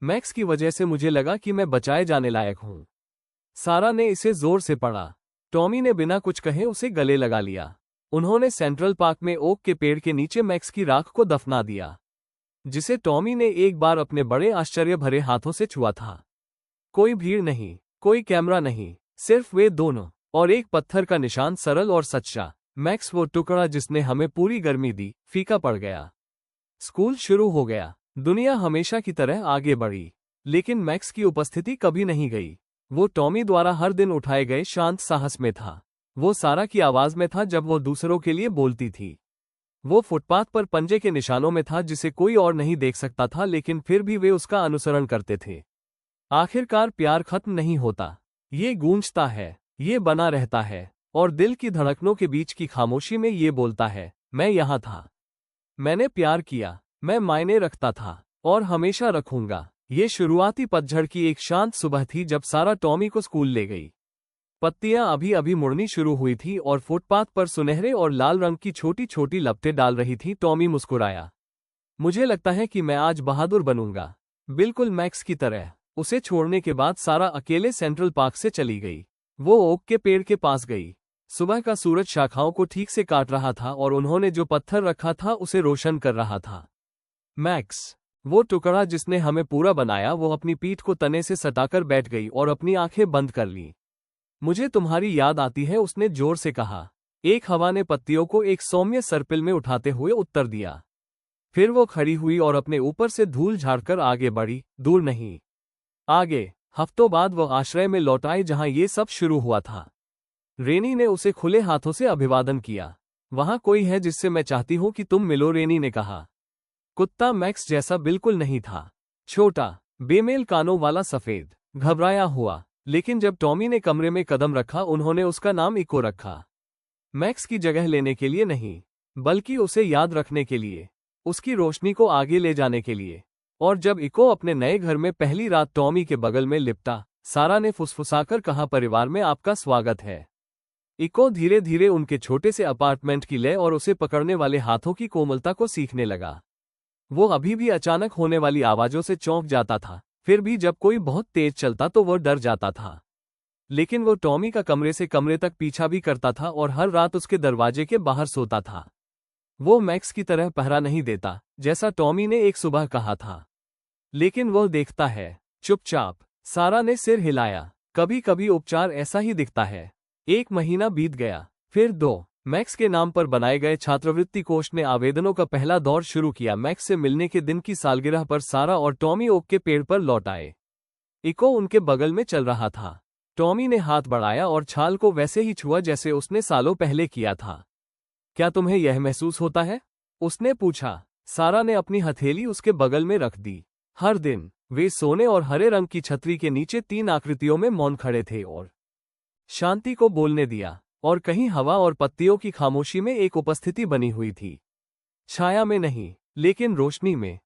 मैक्स की वजह से मुझे लगा कि मैं बचाए जाने लायक हूं। सारा ने इसे जोर से पढ़ा। टॉमी ने बिना कुछ कहे उसे गले लगा लिया। उन्होंने सेंट्रल पार्क में ओक के पेड़ के नीचे मैक्स की राख को दफना दिया, जिसे टॉमी ने एक बार अपने बड़े आश्चर्य भरे हाथों से छुआ था। कोई भीड़ नहीं, कोई कैमरा नहीं, सिर्फ वे दोनों और एक पत्थर का निशान, सरल और सच्चा। मैक्स, वो टुकड़ा जिसने हमें पूरी गर्मी दी, फीका पड़ गया। स्कूल शुरू हो गया। दुनिया हमेशा की तरह आगे बढ़ी, लेकिन मैक्स की उपस्थिति कभी नहीं गई। वो टॉमी द्वारा हर दिन उठाए गए शांत साहस में था। वो सारा की आवाज में था जब वो दूसरों के लिए बोलती थी। वो फुटपाथ पर पंजे के निशानों में था जिसे कोई और नहीं देख सकता था, लेकिन फिर भी वे उसका अनुसरण करते थे। आखिरकार प्यार खत्म नहीं होता, ये गूंजता है, ये बना रहता है, और दिल की धड़कनों के बीच की खामोशी में ये बोलता है, मैं यहाँ था, मैंने प्यार किया, मैं मायने रखता था और हमेशा रखूंगा। ये शुरुआती पतझड़ की एक शांत सुबह थी जब सारा टॉमी को स्कूल ले गई। पत्तियां अभी अभी मुड़नी शुरू हुई थी और फुटपाथ पर सुनहरे और लाल रंग की छोटी छोटी लपटें डाल रही थी। टॉमी मुस्कुराया, मुझे लगता है कि मैं आज बहादुर बनूंगा, बिल्कुल मैक्स की तरह। उसे छोड़ने के बाद सारा अकेले सेंट्रल पार्क से चली गई। वो ओक के पेड़ के पास गई। सुबह का सूरज शाखाओं को ठीक से काट रहा था और उन्होंने जो पत्थर रखा था उसे रोशन कर रहा था। मैक्स, वो टुकड़ा जिसने हमें पूरा बनाया, वो अपनी पीठ को तने से सटाकर बैठ गई और अपनी आंखें बंद कर लीं। मुझे तुम्हारी याद आती है, उसने जोर से कहा। एक हवा ने पत्तियों को एक सौम्य सर्पिल में उठाते हुए उत्तर दिया। फिर वो खड़ी हुई और अपने ऊपर से धूल झाड़कर आगे बढ़ी, दूर नहीं, आगे। हफ्तों बाद वो आश्रय में लौट आई जहां ये सब शुरू हुआ था। रेनी ने उसे खुले हाथों से अभिवादन किया। वहां कोई है जिससे मैं चाहती हूं कि तुम मिलो, रेनी ने कहा। कुत्ता मैक्स जैसा बिल्कुल नहीं था, छोटा, बेमेल कानों वाला, सफेद, घबराया हुआ। लेकिन जब टॉमी ने कमरे में कदम रखा, उन्होंने उसका नाम इको रखा। मैक्स की जगह लेने के लिए नहीं, बल्कि उसे याद रखने के लिए, उसकी रोशनी को आगे ले जाने के लिए। और जब इको अपने नए घर में पहली रात टॉमी के बगल में लिपटा, सारा ने फुसफुसाकर कहा, परिवार में आपका स्वागत है। इको धीरे धीरे उनके छोटे से अपार्टमेंट की लय और उसे पकड़ने वाले हाथों की कोमलता को सीखने लगा। वो अभी भी अचानक होने वाली आवाजों से चौंक जाता था, फिर भी जब कोई बहुत तेज चलता तो वो डर जाता था। लेकिन वो टॉमी का कमरे से कमरे तक पीछा भी करता था और हर रात उसके दरवाजे के बाहर सोता था। वो मैक्स की तरह पहरा नहीं देता, जैसा टॉमी ने एक सुबह कहा था, लेकिन वो देखता है, चुपचाप। सारा ने सिर हिलाया। कभी कभी उपचार ऐसा ही दिखता है। 1 महीना बीत गया, फिर 2। मैक्स के नाम पर बनाए गए छात्रवृत्ति कोष ने आवेदनों का पहला दौर शुरू किया। मैक्स से मिलने के दिन की सालगिरह पर सारा और टॉमी ओक के पेड़ पर लौट आए। इको उनके बगल में चल रहा था। टॉमी ने हाथ बढ़ाया और छाल को वैसे ही छुआ जैसे उसने सालों पहले किया था। क्या तुम्हें यह महसूस होता है? उसने पूछा। सारा ने अपनी हथेली उसके बगल में रख दी। हर दिन वे सोने और हरे रंग की छतरी के नीचे 3 आकृतियों में मौन खड़े थे और शांति को बोलने दिया। और कहीं हवा और पत्तियों की खामोशी में एक उपस्थिति बनी हुई थी, छाया में नहीं, लेकिन रोशनी में।